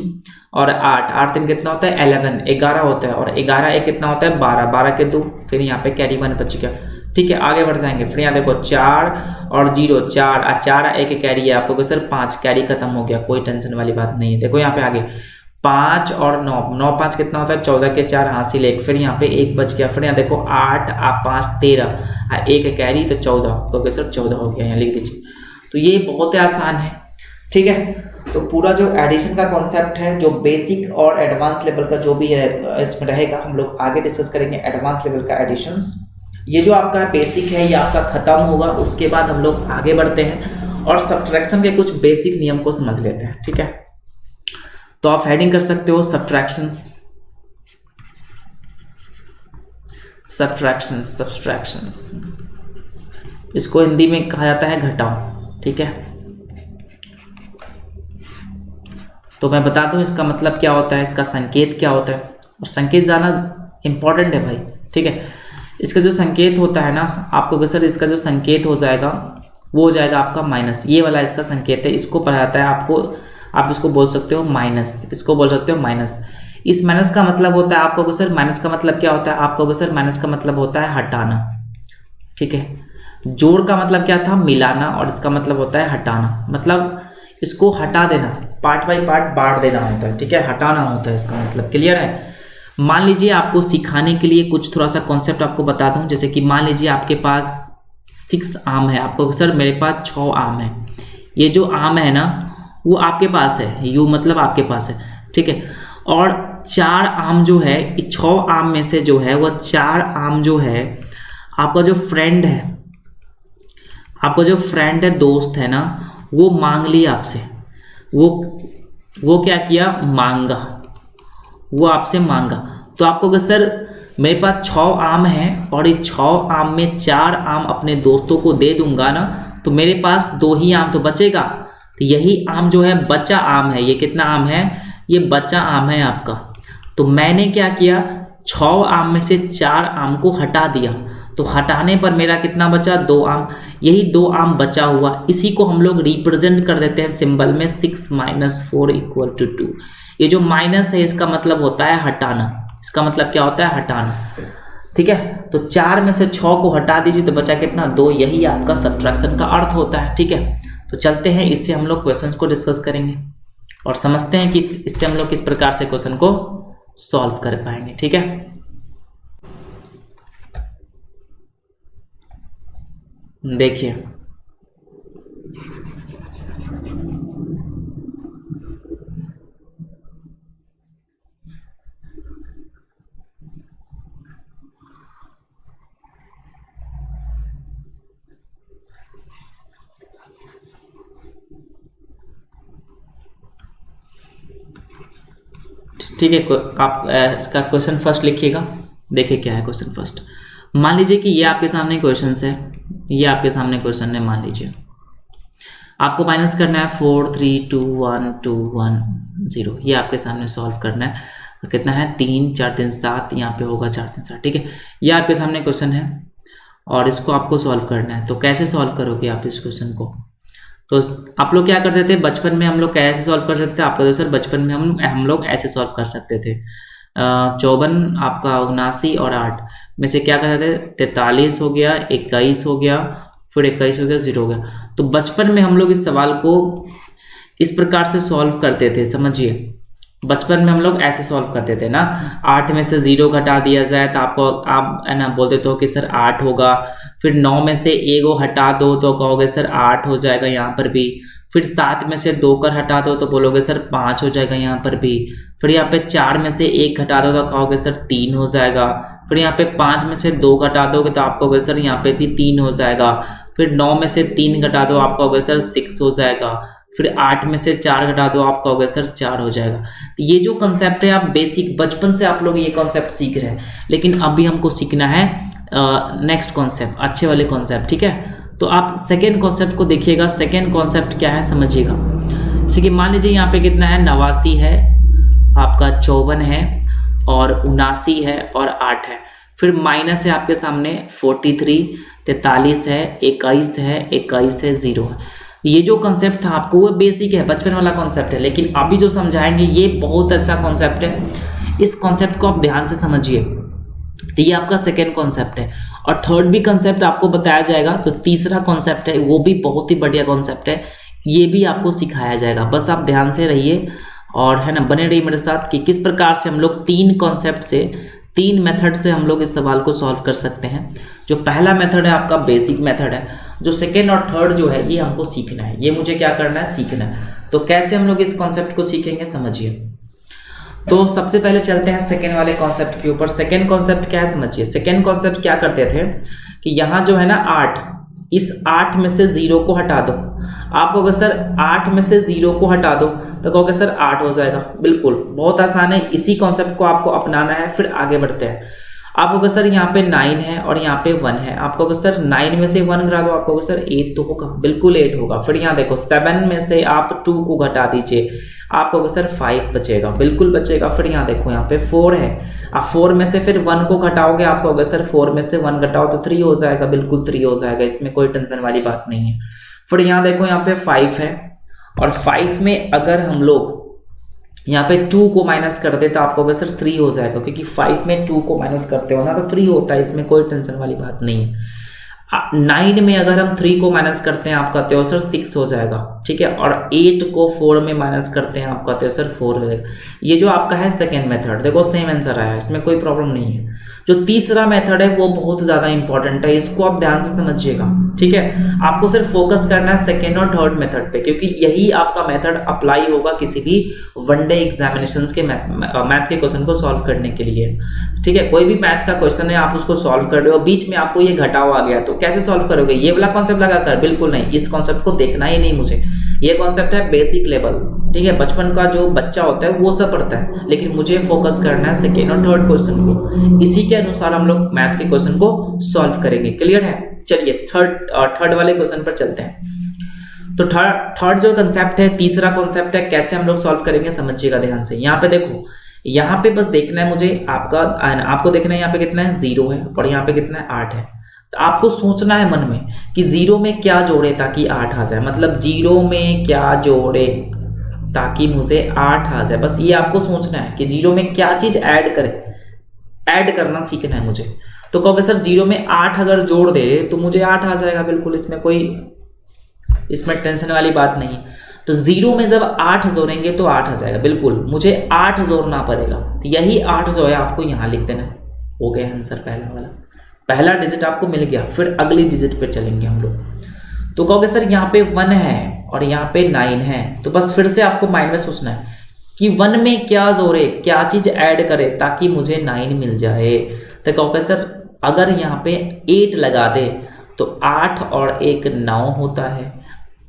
और 8, 8 3 कितना होता है 11, 11 होता है, और 11 1 कितना होता है 12, 12 के 2, फिर यहाँ पे कैरी 1 बच गया। ठीक है, आगे बढ़ जाएंगे, फिर यहाँ देखो 4 और 0 4, 4 1 कैरी है, आप कहोगे सर 5, कैरी खत्म हो गया, कोई टेंशन वाली बात नहीं है। देखो यहाँ पे आगे 5 और 9, 9 5 कितना होता है 14 के 4 हासिल 1, फिर यहाँ पे 1 बच गया। फिर यहाँ देखो 8 5 13, 1 कैरी तो 14, कहोगे सर 14 हो गया, यहाँ लिख दीजिए। तो ये बहुत ही आसान है। ठीक है, तो पूरा जो एडिशन का कॉन्सेप्ट है, जो बेसिक और एडवांस लेवल का जो भी है इसमें रहेगा, हम लोग आगे डिस्कस करेंगे एडवांस लेवल का एडिशंस। ये जो आपका बेसिक है ये आपका खत्म होगा, उसके बाद हम लोग आगे बढ़ते हैं और सब्ट्रैक्शन के कुछ बेसिक नियम को समझ लेते हैं। ठीक है, तो आप हेडिंग कर सकते हो सब्ट्रैक्शंस, सब्ट्रैक्शंस, सब्ट्रैक्शंस, इसको हिंदी में कहा जाता है घटाव। ठीक है, तो मैं बता दूं इसका मतलब क्या होता है, इसका संकेत क्या होता है, और संकेत जाना इंपॉर्टेंट है भाई। ठीक है, इसका जो संकेत होता है ना, आपको सर इसका जो संकेत हो जाएगा वो हो जाएगा आपका माइनस, ये वाला इसका संकेत है, इसको पढ़ाता है आपको, आप इसको बोल सकते हो माइनस, इसको बोल सकते हो माइनस। इस माइनस का मतलब होता है, आपको सर माइनस का मतलब क्या होता है, आपको सर माइनस का मतलब होता है हटाना। ठीक है, जोड़ का मतलब क्या था, मिलाना, और इसका मतलब होता है हटाना, मतलब इसको हटा देना, पार्ट बाय पार्ट बांट देना होता है। ठीक है, हटाना होता है इसका मतलब। क्लियर है? मान लीजिए आपको सिखाने के लिए कुछ थोड़ा सा कॉन्सेप्ट आपको बता दूं, जैसे कि मान लीजिए आपके पास 6 आम है, आपको सर मेरे पास 6 आम है, ये जो आम है ना वो आपके पास है, यू मतलब आपके पास है, ठीक है। और 4 आम जो है, 6 आम में से जो है वह 4 आम जो है आपका जो फ्रेंड है, आपका जो फ्रेंड है, दोस्त है ना, वो मांग लिया आपसे, वो क्या किया, मांगा, वो आपसे मांगा। तो आपको अगर सर मेरे पास 6 आम हैं और ये 6 आम में 4 आम अपने दोस्तों को दे दूंगा ना, तो मेरे पास 2 ही आम तो बचेगा। तो यही आम जो है बचा आम है। ये कितना आम है, ये बचा आम है आपका। तो मैंने क्या किया, 6 आम में से 4 आम को हटा दिया, तो हटाने पर मेरा कितना बचा, 2 आम। यही 2 आम बचा हुआ, इसी को हम लोग रिप्रेजेंट कर देते हैं सिंबल में 6 - 4 = 2। ये जो माइनस है इसका मतलब होता है हटाना, इसका मतलब क्या होता है, हटाना, ठीक है। तो 4 में से 6 को हटा दीजिए तो बचा कितना, 2। यही आपका सब्ट्रैक्शन का अर्थ होता है, ठीक है। तो चलते हैं, इससे हम लोग क्वेश्चन को डिस्कस करेंगे और समझते हैं कि इससे हम लोग किस प्रकार से क्वेश्चन को सॉल्व कर पाएंगे, ठीक है। देखिए ठीक है, आप इसका क्वेश्चन फर्स्ट लिखिएगा। देखिए क्या है क्वेश्चन फर्स्ट। मान लीजिए कि ये आपके सामने क्वेश्चन है, ये आपके सामने क्वेश्चन है। मान लीजिए आपको माइनस करना है 4 3 2 1 2 1 0। ये आपके सामने सॉल्व करना है। कितना है, 3 4 3 7, यहाँ पे होगा 4 3 7, ठीक है। ये आपके सामने क्वेश्चन है और इसको आपको सॉल्व करना है। तो कैसे सॉल्व करोगे आप इस क्वेश्चन को, तो आप लोग क्या करते थे बचपन में, हम लोग कैसे सॉल्व कर सकते थे, आपका तो सर बचपन में हम लोग ऐसे सॉल्व कर सकते थे। 54 आपका 79 और 8 में से क्या करते थे, 43 हो गया, 21 हो गया, फिर 21 हो गया, 0 हो गया। तो बचपन में हम लोग इस सवाल को इस प्रकार से सॉल्व करते थे, समझिए। बचपन में हम लोग ऐसे सॉल्व करते थे ना, 8 में से 0 घटा दिया जाए तो आपको, आप है ना बोलते तो कि सर 8 होगा। फिर 9 में से 1 हटा दो तो कहोगे सर 8 हो जाएगा यहाँ पर भी। फिर 7 में से 2 कर हटा दो तो बोलोगे सर 5 हो जाएगा यहाँ पर भी। फिर यहाँ पे 4 में से 1 हटा दो तो कहोगे सर 3 हो जाएगा। फिर यहाँ पे 5 में से 2 घटा दोगे तो आप कहोगे सर यहाँ पे भी 3 हो जाएगा। फिर 9 में से 3 घटा दो, आप कहोगे सर 6 हो जाएगा। फिर 8 में से 4 घटा दो, आप कहोगे सर 4 हो जाएगा। तो ये जो कंसेप्ट है, आप बेसिक बचपन से आप लोग ये कॉन्सेप्ट सीख रहे हैं, लेकिन अभी हमको सीखना है नेक्स्ट कॉन्सेप्ट, अच्छे वाले कॉन्सेप्ट, ठीक है। तो आप सेकेंड कॉन्सेप्ट को देखिएगा। सेकेंड कॉन्सेप्ट क्या है समझिएगा। जैसे कि मान लीजिए यहाँ पे कितना है, 89 है, आपका 54 है और 79 है और 8 है। फिर माइनस है आपके सामने 43, 43 है, 21 है, 21 है, 0 है। ये जो कॉन्सेप्ट था आपको वो बेसिक है, बचपन वाला कॉन्सेप्ट है, लेकिन अभी जो समझाएंगे ये बहुत अच्छा कॉन्सेप्ट है। इस कॉन्सेप्ट को आप ध्यान से समझिए। ये आपका सेकेंड कॉन्सेप्ट है और थर्ड भी कॉन्सेप्ट आपको बताया जाएगा। तो तीसरा कॉन्सेप्ट है, वो भी बहुत ही बढ़िया कॉन्सेप्ट है, ये भी आपको सिखाया जाएगा। बस आप ध्यान से रहिए और है ना बने रहिए मेरे साथ कि किस प्रकार से हम लोग 3 कॉन्सेप्ट से, 3 मेथड से हम लोग इस सवाल को सॉल्व कर सकते हैं। जो पहला मेथड है आपका बेसिक मेथड है, जो सेकेंड और थर्ड जो है ये हमको सीखना है, ये मुझे क्या करना है, सीखना है। तो कैसे हम लोग इस कॉन्सेप्ट को सीखेंगे समझिए। तो सबसे पहले चलते हैं सेकेंड वाले कॉन्सेप्ट के ऊपर। सेकेंड कॉन्सेप्ट क्या है समझिए। सेकेंड कॉन्सेप्ट क्या करते थे कि यहाँ जो है ना 8, इस 8 में से 0 को हटा दो। आप कहोगे सर 8 में से 0 को हटा दो तो कहोगे सर 8 हो जाएगा। बिल्कुल बहुत आसान है, इसी कॉन्सेप्ट को आपको अपनाना है। फिर आगे बढ़ते हैं। आप कहोगे सर यहाँ पे 9 है और यहाँ पे 1 है। आप कहोगे सर 9 में से 1 घटा दो, आप कहोगे सर 8 तो होगा। बिल्कुल 8 होगा। फिर यहाँ देखो 7 में से आप 2 को घटा दीजिए, आप कहोगे सर 5 बचेगा। बिल्कुल बचेगा। फिर यहाँ देखो यहाँ पे 4 है, आप 4 में से फिर 1 को घटाओगे, आप कहोगे सर 4 में से 1 घटाओ तो 3 हो जाएगा। बिल्कुल 3 हो जाएगा, इसमें कोई टेंशन वाली बात नहीं है। फिर यहाँ देखो यहाँ पे 5 है और 5 में अगर हम लोग यहाँ पे 2 को माइनस कर दे तो आप कहोगे सर 3 हो जाएगा, क्योंकि 5 में 2 को माइनस करते हो ना तो 3 होता है, इसमें कोई टेंशन वाली बात नहीं है। 9 में अगर हम 3 को माइनस करते हैं आप कहते हो सर 6 हो जाएगा। ठीक है, और 8 को 4 में माइनस करते हैं, आपका तो सर 4 रहेगा। ये जो आपका है सेकेंड मेथड, देखो सेम आंसर आया, इसमें कोई प्रॉब्लम नहीं है। जो तीसरा मेथड है वो बहुत ज़्यादा इंपॉर्टेंट है, इसको आप ध्यान से समझिएगा, ठीक है। आपको सिर्फ फोकस करना है सेकेंड और थर्ड मेथड पे, क्योंकि यही आपका मेथड अप्लाई होगा किसी भी वनडे एग्जामिनेशन के मैथ के क्वेश्चन को सॉल्व करने के लिए, ठीक है। कोई भी मैथ का क्वेश्चन है, आप उसको सॉल्व कर रहे हो, बीच में आपको ये घटाव आ गया, तो कैसे सॉल्व करोगे? ये वाला कॉन्सेप्ट लगाकर? बिल्कुल नहीं, इस कॉन्सेप्ट को देखना ही नहीं मुझे। ये कॉन्सेप्ट है बेसिक लेवल, ठीक है, बचपन का जो बच्चा होता है वो सब पढ़ता है, लेकिन मुझे फोकस करना है सेकेंड और थर्ड क्वेश्चन को, इसी के अनुसार हम लोग मैथ के क्वेश्चन को सॉल्व करेंगे। क्लियर है? चलिए थर्ड वाले क्वेश्चन पर चलते हैं। तो थर्ड जो कंसेप्ट है, तीसरा कॉन्सेप्ट है, कैसे हम लोग सॉल्व करेंगे समझिएगा ध्यान से। यहाँ पे देखो, यहाँ पे बस देखना है मुझे, आपको देखना है यहाँ पे कितना है, 0 है, और यहाँ पे कितना है, 8 है। तो आपको सोचना है मन में कि 0 में क्या जोड़े ताकि 8 आ जाए, मतलब 0 में क्या जोड़े ताकि मुझे 8 आ जाए, बस ये आपको सोचना है कि 0 में क्या चीज ऐड करे, ऐड करना सीखना है मुझे। तो कहोगे सर 0 में 8 अगर जोड़ दे तो मुझे 8 आ जाएगा, बिल्कुल, इसमें टेंशन वाली बात नहीं। तो 0 में जब 8 जोड़ेंगे तो 8 आ जाएगा, बिल्कुल, मुझे 8 जोड़ना पड़ेगा, तो यही 8 जो है आपको यहाँ लिख देना है। हो गया आंसर पहला वाला, पहला डिजिट आपको मिल गया। फिर अगली डिजिट पे चलेंगे हम लोग। तो कहोगे सर यहाँ पे 1 है और यहाँ पे 9 है, तो बस फिर से आपको माइंड में सोचना है कि 1 में क्या जोड़े, क्या चीज ऐड करे ताकि मुझे 9 मिल जाए। तो कहोगे सर अगर यहाँ पे 8 लगा दे तो 8 और 1 9 होता है,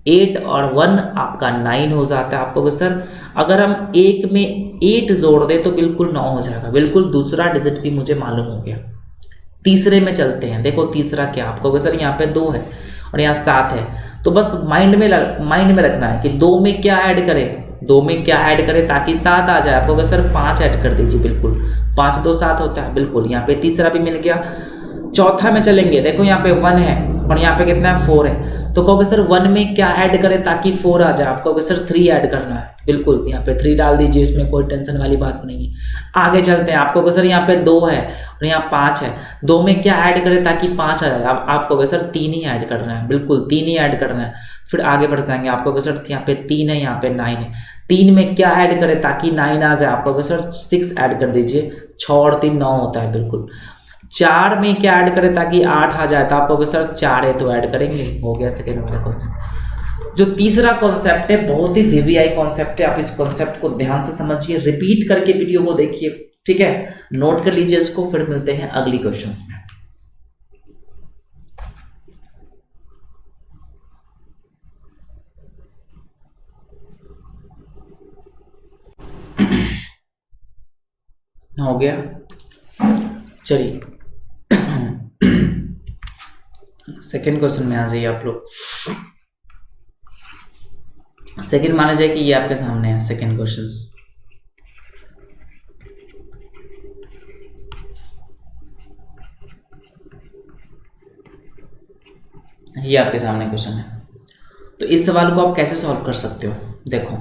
8 और 1 आपका 9 हो जाता है। आपको सर अगर हम 1 में 8 जोड़ दे तो बिल्कुल 9 हो जाएगा, बिल्कुल, दूसरा डिजिट भी मुझे मालूम हो गया। तीसरे में चलते हैं। देखो तीसरा क्या, आपको सर यहाँ पे 2 है और यहाँ 7 है, तो बस माइंड में रखना है कि 2 में क्या ऐड करें, 2 में क्या ऐड करें ताकि 7 आ जाए। आपको सर 5 ऐड कर दीजिए, बिल्कुल, 5 2 7 होता है, बिल्कुल। यहाँ पे तीसरा भी मिल गया। चौथा में चलेंगे, देखो यहाँ पे 1 है और यहाँ पे कितना है, 4 है, तो कहोगे सर 1 में क्या ऐड करें ताकि 4 आ जाए। आप कहोगे सर 3 ऐड करना है, बिल्कुल, यहाँ पे 3 डाल दीजिए, इसमें कोई टेंशन वाली बात नहीं है। आगे चलते हैं। आप कहोगे सर यहाँ पे 2 है और यहाँ 5 है, 2 में क्या ऐड करें ताकि 5 आ जाए। आप कहोगे सर 3 ही ऐड करना है, बिल्कुल, 3 ही ऐड करना है। फिर आगे बढ़ जाएंगे। आप कहोगे सर यहाँ पे 3 है, यहाँ पे 9 है, 3 में क्या ऐड करें ताकि 9 आ जाए। आप कहोगे सर 6 ऐड कर दीजिए, 6 और 3 9 होता है, बिल्कुल। 4 में क्या ऐड करें ताकि 8 आ जाए, तो आप कहोगे सर 4 है तो ऐड करेंगे। हो गया सेकेंड वाला क्वेश्चन। जो तीसरा कॉन्सेप्ट है बहुत ही वीवीआई कॉन्सेप्ट है, आप इस कॉन्सेप्ट को ध्यान से समझिए, रिपीट करके वीडियो को देखिए, ठीक है, नोट कर लीजिए इसको। फिर मिलते हैं अगली क्वेश्चंस में। हो गया, चलिए सेकेंड क्वेश्चन में आ जाइए आप लोग। सेकेंड माना जाए कि ये आपके सामने है सेकेंड क्वेश्चन। ये आपके सामने क्वेश्चन है, तो इस सवाल को आप कैसे सॉल्व कर सकते हो? देखो,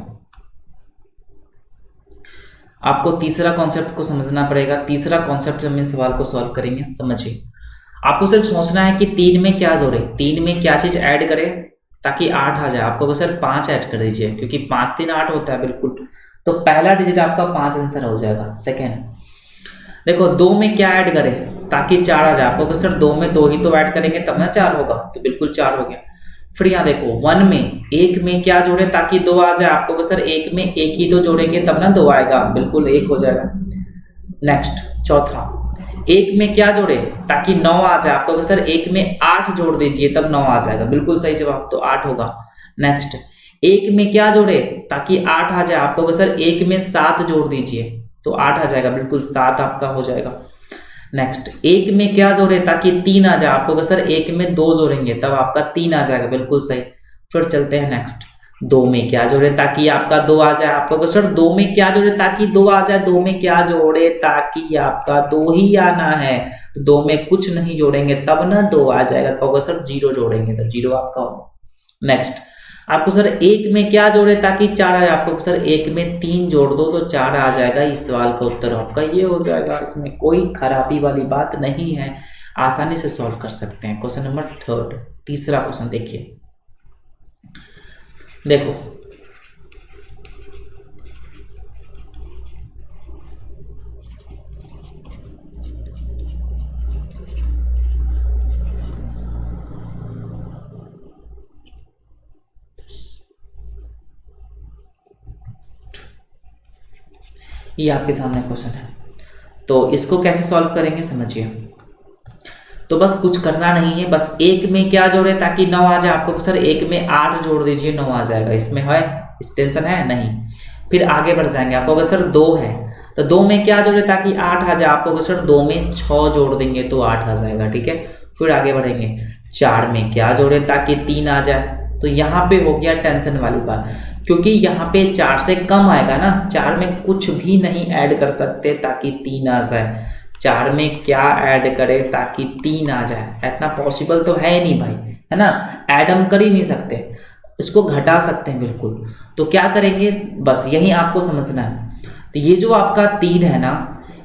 आपको तीसरा कॉन्सेप्ट को समझना पड़ेगा। तीसरा कॉन्सेप्ट हम इस सवाल को सॉल्व करेंगे, समझिए। आपको सिर्फ सोचना है कि 3 में क्या जोड़े, 3 में क्या चीज ऐड करे ताकि 8 आ जाए। आपको सर 5 ऐड कर दीजिए, क्योंकि 5 3 8 होता है, बिल्कुल। तो पहला डिजिट आपका 5 आंसर हो जाएगा। सेकेंड, देखो 2 में क्या ऐड करें ताकि 4 आ जाए। आपको सर 2 में 2 ही तो ऐड करेंगे तब ना 4 होगा, तो बिल्कुल 4 हो गया। फिर यहाँ देखो 1 में 1 में क्या जोड़े ताकि 2 आ जाए। आपको सर 1 में 1 ही तो जोड़ेंगे तब ना 2 आएगा, बिल्कुल 1 हो जाएगा। नेक्स्ट, चौथा, 1 में क्या जोड़े ताकि 9 आ जाए। आपको सर 1 में 8 जोड़ दीजिए तब 9 आ जाएगा, बिल्कुल सही जवाब, तो 8 होगा। नेक्स्ट, 1 में क्या जोड़े ताकि 8 आ जाए। आपको सर 1 में 7 जोड़ दीजिए तो 8 आ जाएगा, बिल्कुल 7 आपका हो जाएगा। नेक्स्ट, 1 में क्या जोड़े ताकि 3 आ जाए। आपको सर 1 में 2 जोड़ेंगे तब आपका 3 आ जाएगा, बिल्कुल सही। फिर चलते हैं नेक्स्ट, 2 में क्या जोड़े ताकि आपका 2 आ जाए। आपको सर 2 में क्या जोड़े ताकि 2 आ जाए, 2 में क्या जोड़े ताकि आपका 2 ही आना है, तो 2 में कुछ नहीं जोड़ेंगे तब ना 2 आ जाएगा। कहोगे सर 0 जोड़ेंगे तो 0 आपका होगा। नेक्स्ट, आपको सर 1 में क्या जोड़े ताकि 4 आ जाए। आपको सर 1 में 3 जोड़ दो तो 4 आ जाएगा। इस सवाल का उत्तर आपका ये हो जाएगा, इसमें कोई खराबी वाली बात नहीं है, आसानी से सॉल्व कर सकते हैं। क्वेश्चन नंबर 3, तीसरा क्वेश्चन देखिए। देखो ये आपके सामने क्वेश्चन है, तो इसको कैसे सॉल्व करेंगे समझिए। तो बस कुछ करना नहीं है, बस एक में क्या जोड़े ताकि 9 आ जाए। आपको सर एक में 8 जोड़ दीजिए 9 आ जाएगा, इसमें है इस टेंशन है नहीं। फिर आगे बढ़ जाएंगे, आपको सर 2 है तो 2 में क्या जोड़े ताकि 8 आ जाए। आपको सर 2 में 6 जोड़ देंगे तो 8 आ जाएगा, ठीक है। फिर आगे बढ़ेंगे, 4 में क्या जोड़े ताकि 3 आ जाए। तो यहाँ पे हो गया टेंशन वाली बात, क्योंकि यहाँ पे 4 से कम आएगा ना, 4 में कुछ भी नहीं ऐड कर सकते ताकि 3 आ जाए। 4 में क्या ऐड करें ताकि 3 आ जाए, इतना पॉसिबल तो है नहीं भाई, है ना। ऐड हम कर ही नहीं सकते, इसको घटा सकते हैं बिल्कुल। तो क्या करेंगे, बस यही आपको समझना है। तो ये जो आपका 3 है ना,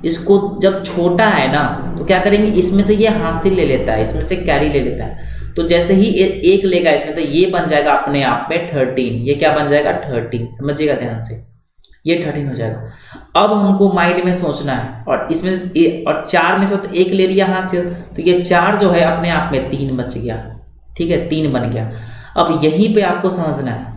इसको जब छोटा है ना तो क्या करेंगे, इसमें से ये हासिल ले लेता है, इसमें से कैरी ले लेता है। तो जैसे ही एक लेगा इसमें, तो ये बन जाएगा अपने आप में 13। ये क्या बन जाएगा 13, समझिएगा ध्यान से, ये 13 हो जाएगा। अब हमको माइंड में सोचना है, और इसमें और 4 में से तो एक ले लिया हाथ से, तो ये 4 जो है अपने आप में 3 बच गया, ठीक है, 3 बन गया। अब यहीं पे आपको समझना है,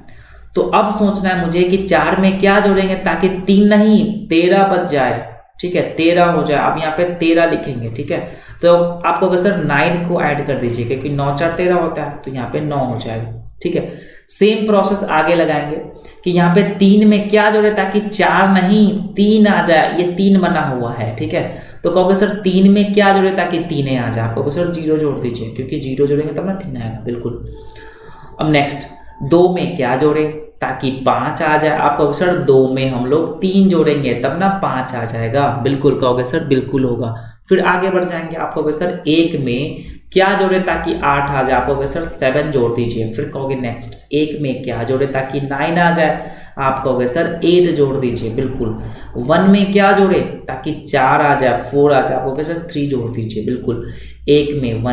तो अब सोचना है मुझे कि 4 में क्या जोड़ेंगे ताकि 3 नहीं 13 बच जाए, ठीक है, 13 हो जाए। अब यहाँ पे 13 लिखेंगे, ठीक है। तो आपको अगर सर 9 को ऐड कर दीजिए, क्योंकि 9 4 13 होता है, तो यहाँ पे 9 हो जाएगा, ठीक है। सेम प्रोसेस आगे लगाएंगे कि यहाँ पे 3 में क्या जोड़े ताकि 4 नहीं 3 आ जाए। ये 3 बना हुआ है, ठीक है। तो कहोगे सर 3 में क्या जोड़े ताकि 3 आ जाए। आपको सर 0 जोड़ दीजिए, क्योंकि 0 जोड़ेंगे तब ना 3 आएगा, बिल्कुल। अब नेक्स्ट 2 में क्या जोड़े ताकि 5 आ जाए। आप कहोगे सर 2 में हम लोग 3 जोड़ेंगे तब ना 5 आ जाएगा, बिल्कुल कहोगे सर बिल्कुल होगा। फिर आगे बढ़ जाएंगे, आप कहोगे सर 1 में क्या जोड़े ताकि 8 आ जाए। आप कहोगे सर 7 जोड़ दीजिए। फिर कहोगे नेक्स्ट 1 में क्या जोड़े ताकि 9 आ जाए। आप कहोगे सर 8 जोड़ दीजिए, बिल्कुल। 1 में क्या जोड़े ताकि 4 आ जाए, 4 आ जाए। आप कहोगे सर 3 जोड़ दीजिए, बिल्कुल। 1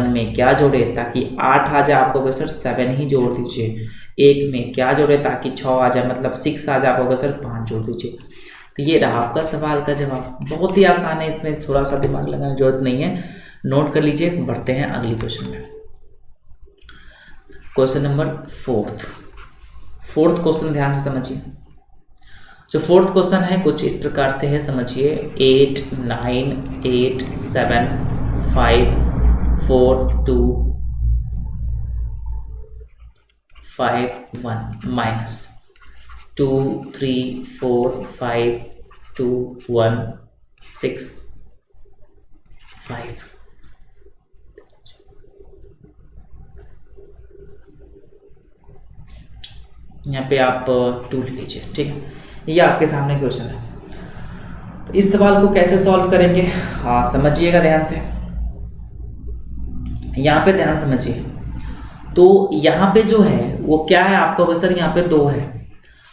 में क्या जोड़े ताकि 8 आ जाए। आप कहोगे सर 7 ही जोड़ दीजिए। 1 में क्या जोड़े ताकि 6 आ जाए, मतलब 6 आ जाए। आप कहोगे सर 5 जोड़ दीजिए। तो ये रहा आपका सवाल का जवाब, बहुत ही आसान है, इसमें थोड़ा सा दिमाग लगाने की जरूरत नहीं है, नोट कर लीजिए। बढ़ते हैं अगले क्वेश्चन में। क्वेश्चन नंबर 4th क्वेश्चन ध्यान से समझिए। जो 4th क्वेश्चन है कुछ इस प्रकार से है, समझिए। 8 9 8 7 5 4 2 5 1 माइनस 2 3 4 5 2 1 6 5। यहाँ पे आप 2 ले लीजिए, ठीक है। ये आपके सामने क्वेश्चन है। तो इस सवाल को कैसे सॉल्व करेंगे, हाँ समझिएगा ध्यान से, यहाँ पे ध्यान समझिए। तो यहाँ पे जो है वो क्या है, आपको अगर सर यहाँ पे 2 है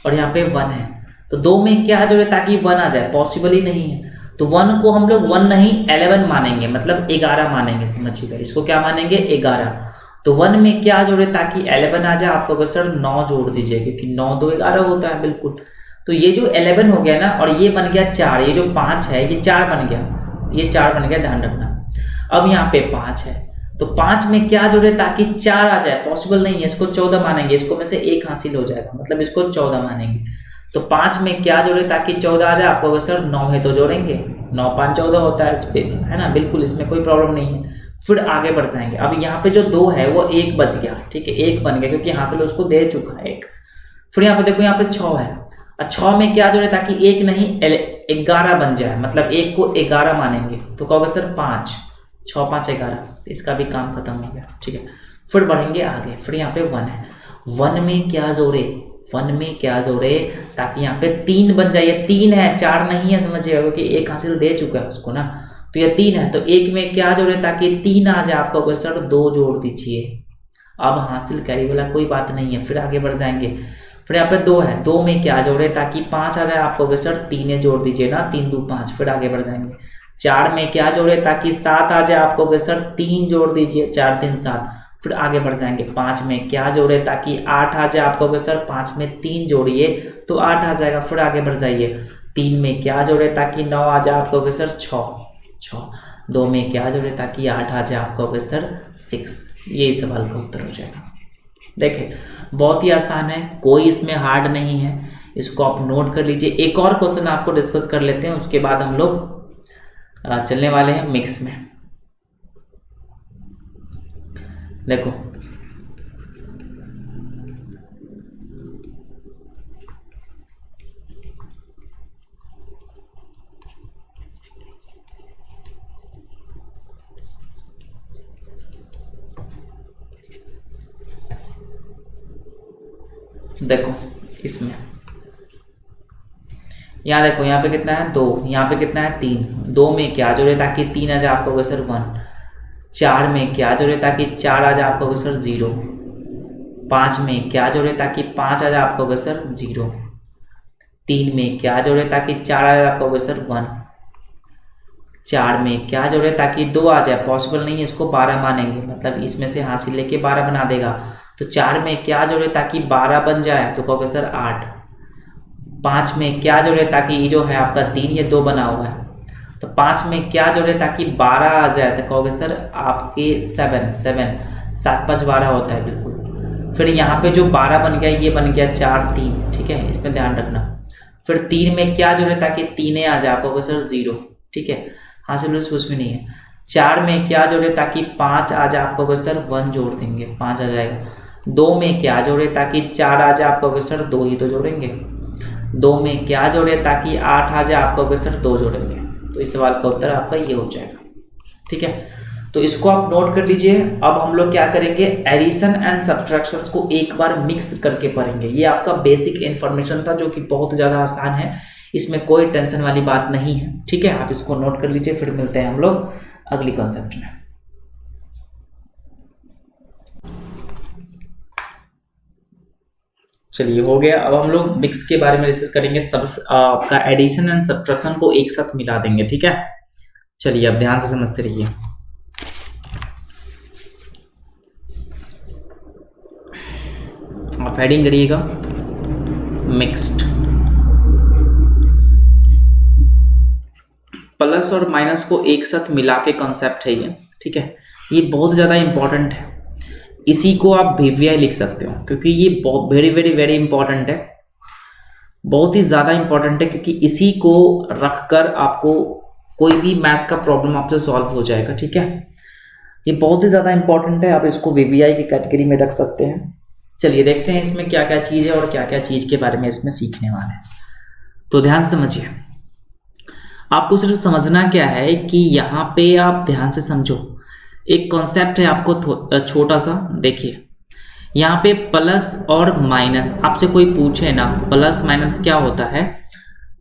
और यहाँ पे 1 है, तो 2 में क्या जोड़े ताकि 1 आ जाए, पॉसिबल ही नहीं है। तो 1 को हम लोग 1 नहीं 11 मानेंगे, मतलब 11 मानेंगे, समझिएगा। इसको क्या मानेंगे 11। तो 1 में क्या जोड़े ताकि 11 आ जाए। आपको अगर सर 9 जोड़ दीजिए, क्योंकि 9 2 11 होता है, बिल्कुल। तो ये जो 11 हो गया ना, और ये बन गया 4, ये जो 5 है ये 4 बन गया, ये 4 बन गया, ध्यान रखना। अब यहाँ पे 5 है, तो 5 में क्या जोड़े ताकि 4 आ जाए, पॉसिबल नहीं है। इसको 14 मानेंगे, इसको में से 1 हासिल हो जाएगा, मतलब इसको 14 मानेंगे। तो 5 में क्या जोड़े ताकि 14 आ जाए। आपको अगर सर 9 है तो जोड़ेंगे, 9 5 14 होता है, इस पे है ना, बिल्कुल, इसमें कोई प्रॉब्लम नहीं है। फिर आगे बढ़ जाएंगे। अब यहाँ पे जो 2 है वो 1 बच गया, ठीक है, 1 बन गया, क्योंकि हासिल उसको दे चुका है 1। फिर यहाँ पे देखो, यहाँ पे 6 है, और 6 में क्या जोड़े ताकि 1 नहीं 11 बन जाए, मतलब 1 को 11 मानेंगे। तो कहोगे सर 5 6 5 11, इसका भी काम खत्म हो गया, ठीक है। फिर बढ़ेंगे आगे। फिर यहाँ पे 1 है, 1 में क्या जोड़े, 1 में क्या जोड़े ताकि यहाँ पे 3 बन जाए। 3 है, 4 नहीं है, समझिएगा, क्योंकि 1 हासिल दे चुका है उसको ना। तो ये 3 है, तो 1 में क्या जोड़े ताकि 3 आ जाए। आपको अगर सर 2 जोड़ दीजिए। अब हासिल कैरी वाला कोई बात नहीं है। फिर आगे बढ़ जाएंगे। फिर यहाँ पे 2 है, 2 में क्या जोड़े ताकि 5 आ जाए। आपको अगर सर 3 जोड़ दीजिए ना, 3 2 5। फिर आगे बढ़ जाएंगे। 4 में क्या जोड़े ताकि 7 आ जाए। आपको अगर सर 3 जोड़ दीजिए, 4 3 7। फिर आगे बढ़ जाएंगे, 5 में क्या जोड़े ताकि 8 आ जाए। आप कहोगे सर 5 में 3 जोड़िए तो 8 आ जाएगा। फिर आगे बढ़ जाइए, 3 में क्या जोड़े ताकि 9 आ जाए। आप कहोगे सर 6। 2 में क्या जोड़े ताकि 8 आ जाए। आप कहोगे सर 6। यही सवाल का उत्तर हो जाएगा। देखें बहुत ही आसान है, कोई इसमें हार्ड नहीं है, इसको आप नोट कर लीजिए। एक और क्वेश्चन आपको डिस्कस कर लेते हैं, उसके बाद हम लोग चलने वाले हैं मिक्स में। देखो देखो इसमें यहाँ देखो, यहाँ पे कितना है 2, यहाँ पे कितना है 3। 2 में क्या जोड़े ताकि 3 आ जाए। आप कहोगे सर 1। 4 में क्या जोड़े ताकि 4 आ जाए। आप कहोगे सर 0। 5 में क्या जोड़े ताकि 5 आ जाए। आप कहोगे सर 0। 3 में क्या जोड़े ताकि 4 आ जाए। आप कहोगे सर 1। 4 में क्या जोड़े ताकि 2 आ जाए। पॉसिबल नहीं है, इसको 12 मानेंगे, मतलब इसमें से हासिल लेके 12 बना देगा। तो 4 में क्या जोड़े ताकि 12 बन जाए। तो कहोगे सर 8। 5 में क्या जोड़े ताकि ये जो है आपका 3 ये 2 बना हुआ है, तो 5 में क्या जोड़े ताकि 12 आ जाए। तो कहोगे सर आपके 7। 7 5 12 होता है बिल्कुल। फिर यहाँ पे जो 12 बन गया ये बन गया 4 3, ठीक है, इसमें ध्यान रखना। फिर 3 में क्या जोड़े ताकि 3 आ जाए। आप कहोगे सर 0, ठीक है, हासिल सोच में नहीं है। 4 में क्या जोड़े ताकि 5 आ जाए। आप कहोगे सर 1 जोड़ देंगे, 5 आ जाएगा। 2 में क्या जोड़े ताकि 4 आ जाए। आप कहोगे सर 2 ही तो जोड़ेंगे। 2 में क्या जोड़े ताकि 8 आ जाए। आप कहोगे सर 2 जोड़ेंगे। तो इस सवाल का उत्तर आपका ये हो जाएगा, ठीक है। तो इसको आप नोट कर लीजिए। अब हम लोग क्या करेंगे, एडिशन एंड सब्ट्रैक्शंस को एक बार मिक्स करके पढ़ेंगे। ये आपका बेसिक इन्फॉर्मेशन था जो कि बहुत ज़्यादा आसान है, इसमें कोई टेंशन वाली बात नहीं है, ठीक है। आप इसको नोट कर लीजिए, फिर मिलते हैं हम लोग अगली कॉन्सेप्ट में। चलिए हो गया। अब हम लोग मिक्स के बारे में डिस्कस करेंगे। सब आपका एडिशन एंड सब्ट्रैक्शन को एक साथ मिला देंगे, ठीक है। चलिए अब ध्यान से समझते रहिए। आप हेडिंग करिएगा मिक्स्ड। प्लस और माइनस को एक साथ मिला के कॉन्सेप्ट है ये, ठीक है। ये बहुत ज़्यादा इंपॉर्टेंट है, इसी को आप VVI लिख सकते हो क्योंकि ये बहुत वेरी वेरी वेरी इंपॉर्टेंट है, बहुत ही ज़्यादा इंपॉर्टेंट है, क्योंकि इसी को रखकर आपको कोई भी मैथ का प्रॉब्लम आपसे सॉल्व हो जाएगा, ठीक है। ये बहुत ही ज़्यादा इंपॉर्टेंट है, आप इसको VVI की कैटेगरी में रख सकते हैं। चलिए देखते हैं इसमें क्या क्या चीज़ है और क्या क्या चीज़ के बारे में इसमें सीखने वाले हैं। तो ध्यान से समझिए, आपको सिर्फ समझना क्या है कि यहाँ पे आप ध्यान से समझो। एक कॉन्सेप्ट है आपको छोटा सा, देखिए यहाँ पे प्लस और माइनस, आपसे कोई पूछे ना प्लस माइनस क्या होता है,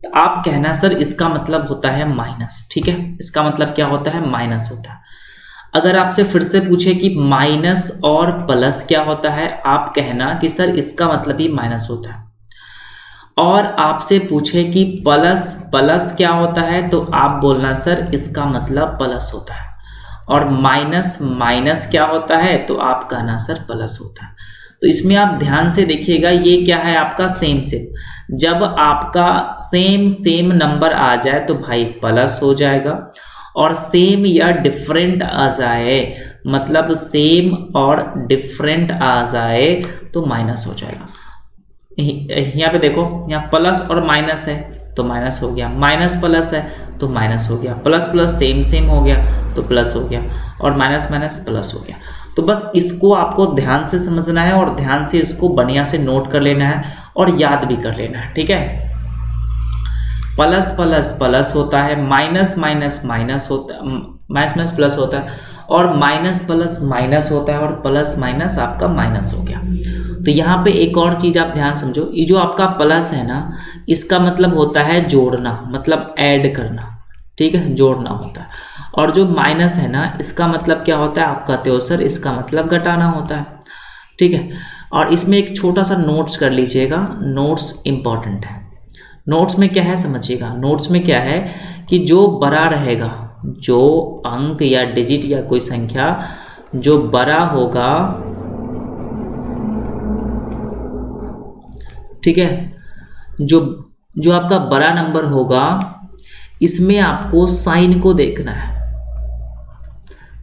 तो आप कहना सर इसका मतलब होता है माइनस, ठीक है, इसका मतलब क्या होता है, माइनस होता है। अगर आपसे फिर से पूछे कि माइनस और प्लस क्या होता है, आप कहना कि सर इसका मतलब ही माइनस होता है। और आपसे पूछे कि प्लस प्लस क्या होता है, तो आप बोलना सर इसका मतलब प्लस होता है। और माइनस माइनस क्या होता है, तो आप कहना सर प्लस होता है। तो इसमें आप ध्यान से देखिएगा, ये क्या है आपका सेम सेम। जब आपका सेम सेम नंबर आ जाए तो भाई प्लस हो जाएगा, और सेम या डिफरेंट आ जाए, मतलब सेम और डिफरेंट आ जाए तो माइनस हो जाएगा। यहाँ पे देखो, यहाँ प्लस और माइनस है तो माइनस हो गया, माइनस प्लस है तो माइनस हो गया, प्लस प्लस सेम सेम हो गया तो प्लस हो गया, और माइनस माइनस प्लस हो गया। तो बस इसको आपको ध्यान से समझना है और ध्यान से इसको बढ़िया से नोट कर लेना है और याद भी कर लेना है, ठीक है। प्लस प्लस प्लस होता है, माइनस माइनस माइनस होता है, माइनस माइनस प्लस होता है, और माइनस प्लस माइनस होता है, और प्लस माइनस आपका माइनस हो गया। तो यहाँ पे एक और चीज़ आप ध्यान समझो, ये जो आपका प्लस है ना, इसका मतलब होता है जोड़ना, मतलब ऐड करना, ठीक है, जोड़ना होता है। और जो माइनस है ना, इसका मतलब क्या होता है, आप कहते हो सर इसका मतलब घटाना होता है, ठीक है। और इसमें एक छोटा सा नोट्स कर लीजिएगा, नोट्स इंपॉर्टेंट है। नोट्स में क्या है समझिएगा, नोट्स में क्या है कि जो बड़ा रहेगा, जो अंक या डिजिट या कोई संख्या जो बड़ा होगा, ठीक है, जो जो आपका बड़ा नंबर होगा इसमें आपको साइन को देखना है,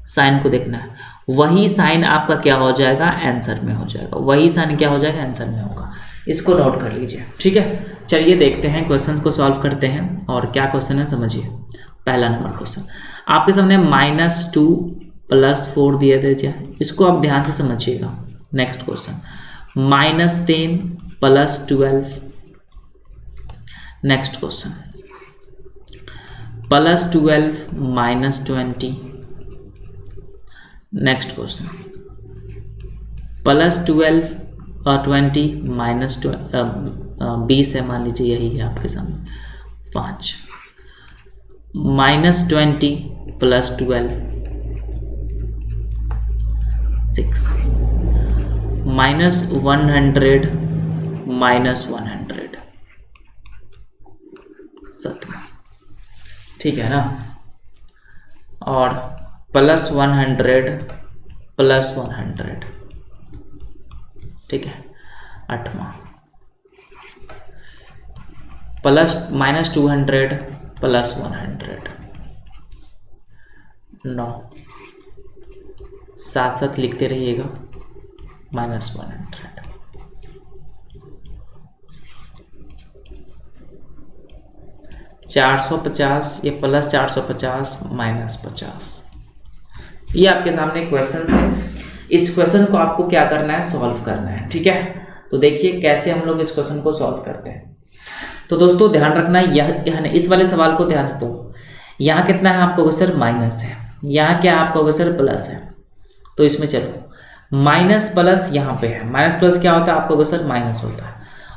साइन को देखना है। वही साइन आपका क्या हो जाएगा, आंसर में हो जाएगा। वही साइन क्या हो जाएगा, आंसर में होगा। इसको नोट कर लीजिए, ठीक है। चलिए देखते हैं, क्वेश्चन को सॉल्व करते हैं। और क्या क्वेश्चन है समझिए। पहला नंबर क्वेश्चन आपके सामने -2 + 4 दिए थे, इसको आप ध्यान से समझिएगा। Next question -10 + 12। Next question +12 -20। Next question +12 और 20 -20 है, मान लीजिए यही है आपके सामने 5। -20 + 12 6। -100 -100 7, ठीक है ना। और +100 + 100, ठीक है 8वां। -200 + 100 9। साथ साथ लिखते रहिएगा। -100 450, ये +450 -50। ये आपके सामने क्वेश्चन है। इस क्वेश्चन को आपको क्या करना है, सॉल्व करना है, ठीक है। तो देखिए कैसे हम लोग इस क्वेश्चन को सॉल्व करते हैं। तो दोस्तों ध्यान रखना, यह इस वाले सवाल को ध्यान से दो। यहाँ कितना है आपको सर, माइनस है। यहाँ क्या आपको सर, प्लस है। तो इसमें चलो माइनस प्लस यहाँ पे है। माइनस प्लस क्या होता है आपको सर, माइनस होता है।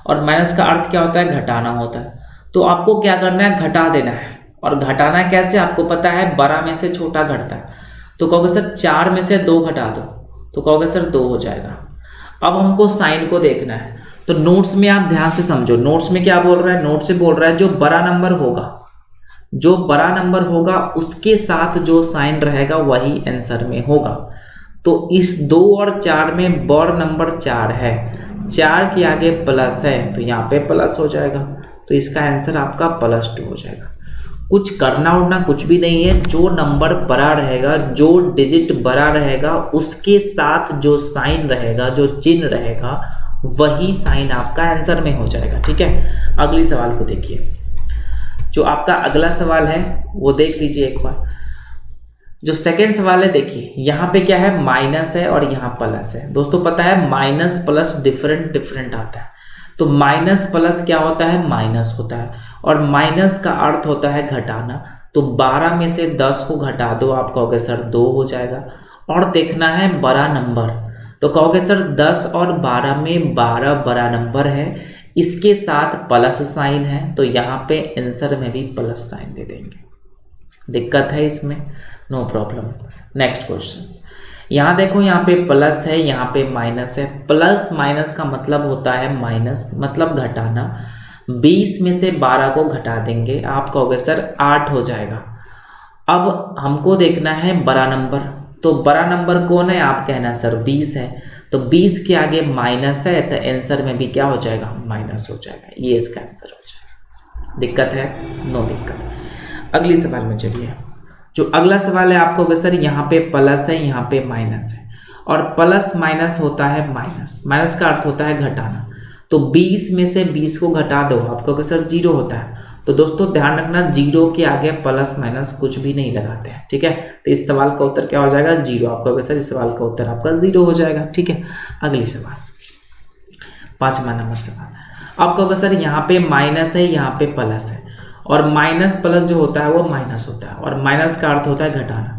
और माइनस का अर्थ क्या होता है, घटाना होता है। तो आपको क्या करना है, घटा देना है। और घटाना कैसे आपको पता है, बड़ा में से छोटा घटता है। तो कहोगे सर 4 में से 2 घटा दो, तो कहोगे सर 2 हो जाएगा। अब हमको साइन को देखना है। तो नोट्स में आप ध्यान से समझो, नोट्स में क्या बोल रहा है, नोट्स से बोल रहा है जो बड़ा नंबर होगा, जो बड़ा नंबर होगा उसके साथ जो साइन रहेगा वही आंसर में होगा। तो इस 2 और 4 में बड़ा नंबर 4 है, 4 के आगे प्लस है तो यहाँ पे प्लस हो जाएगा। तो इसका आंसर आपका +2 हो जाएगा। कुछ करना उड़ना कुछ भी नहीं है। जो नंबर बड़ा रहेगा, जो डिजिट बड़ा रहेगा, उसके साथ जो साइन रहेगा, जो चिन्ह रहेगा, वही साइन आपका आंसर में हो जाएगा, ठीक है। अगली सवाल को देखिए। जो आपका अगला सवाल है वो देख लीजिए एक बार। जो सेकेंड सवाल है देखिए, यहाँ पे क्या है, माइनस है और यहाँ प्लस है। दोस्तों पता है माइनस प्लस डिफरेंट आता है। तो माइनस प्लस क्या होता है, माइनस होता है। और माइनस का अर्थ होता है घटाना। तो 12 में से 10 को घटा दो, आप कहोगे सर 2 हो जाएगा। और देखना है बड़ा नंबर, तो कहोगे सर 10 और 12 में 12 बड़ा नंबर है, इसके साथ प्लस साइन है, तो यहाँ पे आंसर में भी प्लस साइन दे देंगे। दिक्कत है इसमें, नो प्रॉब्लम। नेक्स्ट क्वेश्चन, यहाँ देखो, यहाँ पे प्लस है, यहाँ पे माइनस है। प्लस माइनस का मतलब होता है माइनस, मतलब घटाना। 20 में से 12 को घटा देंगे, आप कहोगे सर 8 हो जाएगा। अब हमको देखना है बड़ा नंबर। तो बड़ा नंबर कौन है, आप कहना सर 20 है। तो 20 के आगे माइनस है तो आंसर में भी क्या हो जाएगा, माइनस हो जाएगा। ये इसका आंसर हो जाएगा। दिक्कत है, नो दिक्कत। अगली सवाल में चलिए। जो अगला सवाल है आपको कहोगे सर यहाँ पे प्लस है, यहाँ पे माइनस है। और प्लस माइनस होता है माइनस, माइनस का अर्थ होता है घटाना। तो 20 में से 20 को घटा दो, आप कहोगे सर 0 होता है। तो दोस्तों ध्यान रखना, 0 के आगे प्लस माइनस कुछ भी नहीं लगाते हैं, ठीक है। तो इस सवाल का उत्तर क्या हो जाएगा, 0। आप कहोगे सर इस सवाल का उत्तर आपका 0 हो जाएगा, ठीक है। अगली सवाल, 5वां नंबर सवाल। आप कहोगे सर यहाँ पे माइनस है, यहाँ पे प्लस है। और माइनस प्लस जो होता है वो माइनस होता है। और माइनस का अर्थ होता है घटाना।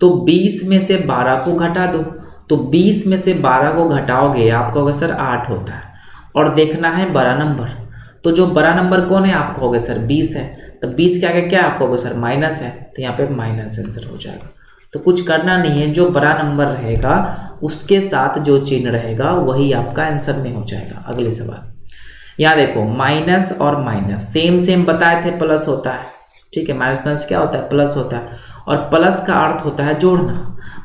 तो 20 में से 12 को घटा दो। तो 20 में से 12 को घटाओगे, आप कहोगे सर 8 होता है। और देखना है बड़ा नंबर। तो जो बड़ा नंबर कौन है, आप कहोगे सर 20 है। तो 20 के आगे क्या, आप कहोगे सर माइनस है। तो यहाँ पे माइनस आंसर हो जाएगा। तो कुछ करना नहीं है, जो बड़ा नंबर रहेगा उसके साथ जो चिन्ह रहेगा वही आपका आंसर में हो जाएगा। अगले सवाल, यहाँ देखो, माइनस और माइनस सेम बताए थे, प्लस होता है, ठीक है। माइनस माइनस क्या होता है, प्लस होता है। और प्लस का अर्थ होता है जोड़ना,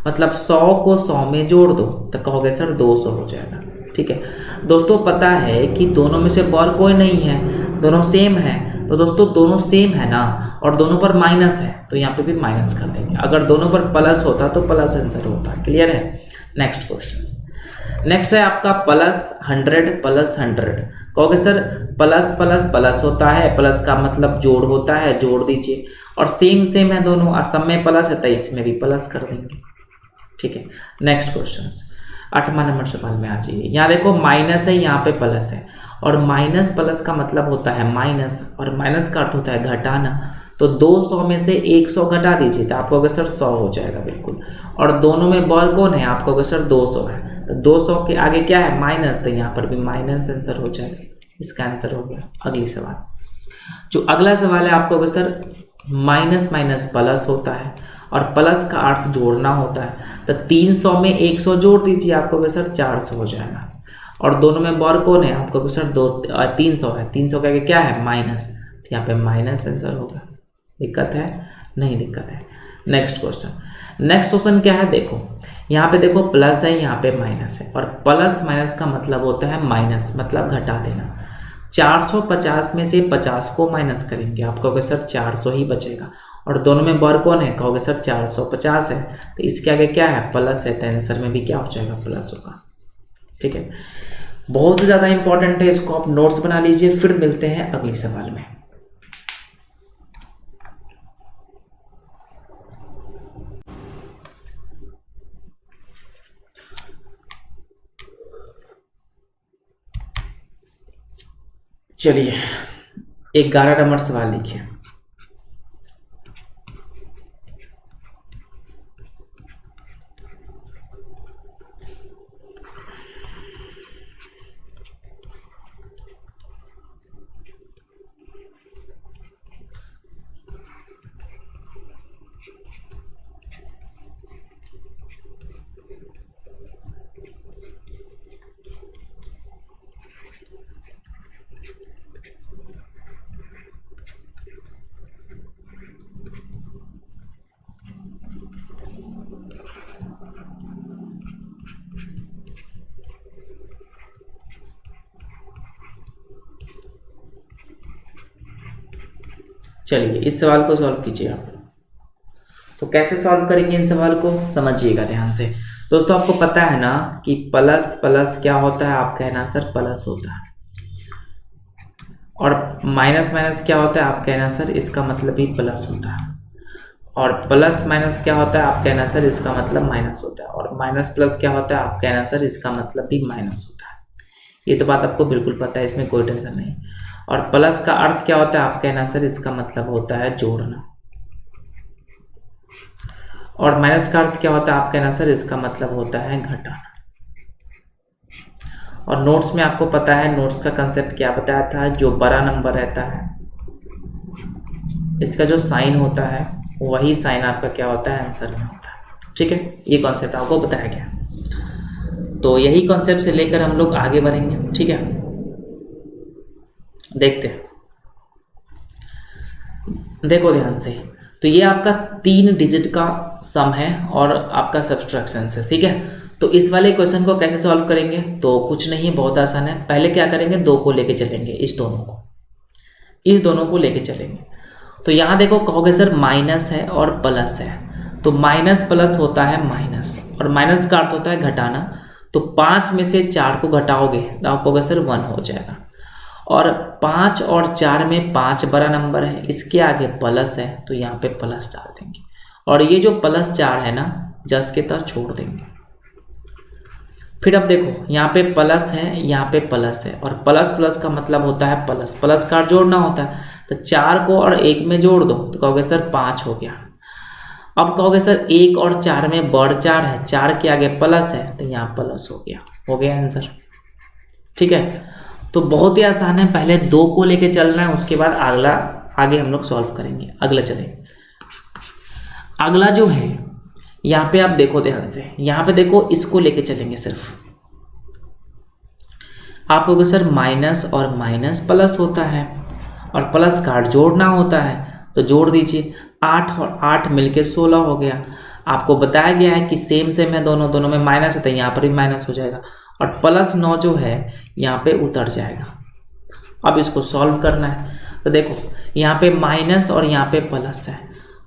मतलब 100 को 100 में जोड़ दो तो कहोगे सर 200 हो जाएगा। ठीक है दोस्तों, पता है कि दोनों में से बर कोई नहीं है, दोनों सेम है, तो दोस्तों दोनों सेम है ना, और दोनों पर माइनस है तो यहाँ पे भी माइनस कर देंगे। अगर दोनों पर प्लस होता तो प्लस आंसर होता। क्लियर है? नेक्स्ट क्वेश्चन, नेक्स्ट है आपका +100 + 100। कहोगे सर प्लस प्लस प्लस होता है, प्लस का मतलब जोड़ होता है, जोड़ दीजिए, और सेम सेम है दोनों, और सब में प्लस है तो इसमें भी प्लस कर देंगे। ठीक है नेक्स्ट क्वेश्चन, 8वां नंबर सवाल में आ जाइए। यहाँ देखो माइनस है, यहाँ पे प्लस है, और माइनस प्लस का मतलब होता है माइनस, और माइनस का अर्थ होता है घटाना। तो 200 में से 100 घटा दीजिए तो आप कहोगे सर 100 हो जाएगा बिल्कुल। और दोनों में बर कौन है? आप कहोगे सर 200 है, तो 200 के आगे क्या है? माइनस, तो यहाँ पर भी माइनस आंसर हो जाएगा। इसका आंसर हो गया। अगली सवाल, जो अगला सवाल है आप कहोगे सर माइनस माइनस प्लस होता है, और प्लस का अर्थ जोड़ना होता है, तो 300 में 100 जोड़ दीजिए, आप कहोगे सर 400 हो जाएगा। और दोनों में बर कौन है? आप कहोगे सर 300 है, 300 का क्या है? माइनस, तो यहाँ पे माइनस आंसर होगा। दिक्कत है? नहीं दिक्कत है। नेक्स्ट क्वेश्चन, नेक्स्ट क्वेश्चन क्या है? देखो यहाँ पे देखो प्लस है, यहाँ पे माइनस है, और प्लस माइनस का मतलब होता है माइनस, मतलब घटा देना। 450 में से 50 को माइनस करेंगे, आप कहोगे सर 400 ही बचेगा, और दोनों में बर कौन है? कहोगे सर 450 है, तो इसके आगे क्या है? प्लस है, तो आंसर में भी क्या हो जाएगा? प्लस होगा। ठीक है, बहुत ज़्यादा इंपॉर्टेंट है, इसको आप नोट्स बना लीजिए। फिर मिलते हैं अगले सवाल में। चलिए 11 नंबर सवाल लिखिए। चलिए इस सवाल को सॉल्व कीजिए आप। तो कैसे सॉल्व करेंगे इन सवाल को, समझिएगा ध्यान से। दोस्तों आपको पता है ना कि प्लस प्लस क्या होता है? आप कहना सर प्लस होता है, और माइनस माइनस क्या होता है? आप कहना सर इसका मतलब भी प्लस होता है, और प्लस माइनस क्या होता है? आप कहना सर इसका मतलब माइनस होता है, और माइनस प्लस क्या होता है? आप कहना सर इसका मतलब भी माइनस होता है। ये तो बात आपको बिल्कुल पता है, इसमें कोई टेंशन नहीं। और प्लस का अर्थ क्या होता है? आप कहना सर इसका मतलब होता है जोड़ना, और माइनस का अर्थ क्या होता है? आप कहना सर इसका मतलब होता है घटाना। और नोट्स में आपको पता है, नोट्स का कंसेप्ट क्या बताया था? जो बड़ा नंबर रहता है इसका जो साइन होता है वही साइन आपका क्या होता है? आंसर में होता है। ठीक है, ये कॉन्सेप्ट आपको बताया गया। तो यही कॉन्सेप्ट से लेकर हम लोग आगे बढ़ेंगे। ठीक है, देखते हैं, देखो ध्यान से। तो ये आपका 3 डिजिट का सम है और आपका सब्सट्रैक्शन है। ठीक है, तो इस वाले क्वेश्चन को कैसे सॉल्व करेंगे? तो कुछ नहीं, बहुत आसान है। पहले क्या करेंगे? 2 को लेके चलेंगे, इस दोनों को लेके चलेंगे। तो यहाँ देखो कहोगे सर माइनस है और प्लस है, तो माइनस प्लस होता है माइनस, और माइनस का अर्थ होता है घटाना। तो 5 में से 4 को घटाओगे तो आप कहोगे सर 1 हो जाएगा, और 5 और 4 में 5 बड़ा नंबर है, इसके आगे प्लस है तो यहाँ पे प्लस डाल देंगे, और ये जो +4 है ना जस के तस छोड़ देंगे। फिर अब देखो यहाँ पे प्लस है, यहाँ पे प्लस है, और प्लस प्लस का मतलब होता है प्लस, प्लस का जोड़ना होता है। तो 4 को और 1 में जोड़ दो तो कहोगे सर 5 हो गया। अब कहोगे सर 1 और 4 में बड़ 4 है, 4 के आगे प्लस है तो यहाँ प्लस हो गया आंसर। ठीक है, तो बहुत ही आसान है। पहले 2 को लेके चलना है, उसके बाद अगला आगे हम लोग सॉल्व करेंगे। अगला चलें, अगला जो है यहाँ पे आप देखो ध्यान से, यहाँ पे देखो इसको लेके चलेंगे सिर्फ। आप कहोगे सर माइनस और माइनस प्लस होता है, और प्लस का जोड़ना होता है तो जोड़ दीजिए। 8 और 8 मिलके 16 हो गया। आपको बताया गया है कि सेम सेम है दोनों, दोनों में माइनस है तो यहाँ पर भी माइनस हो जाएगा और +9 जो है यहाँ पे उतर जाएगा। अब इसको सॉल्व करना है तो देखो यहाँ पे माइनस और यहाँ पे प्लस है।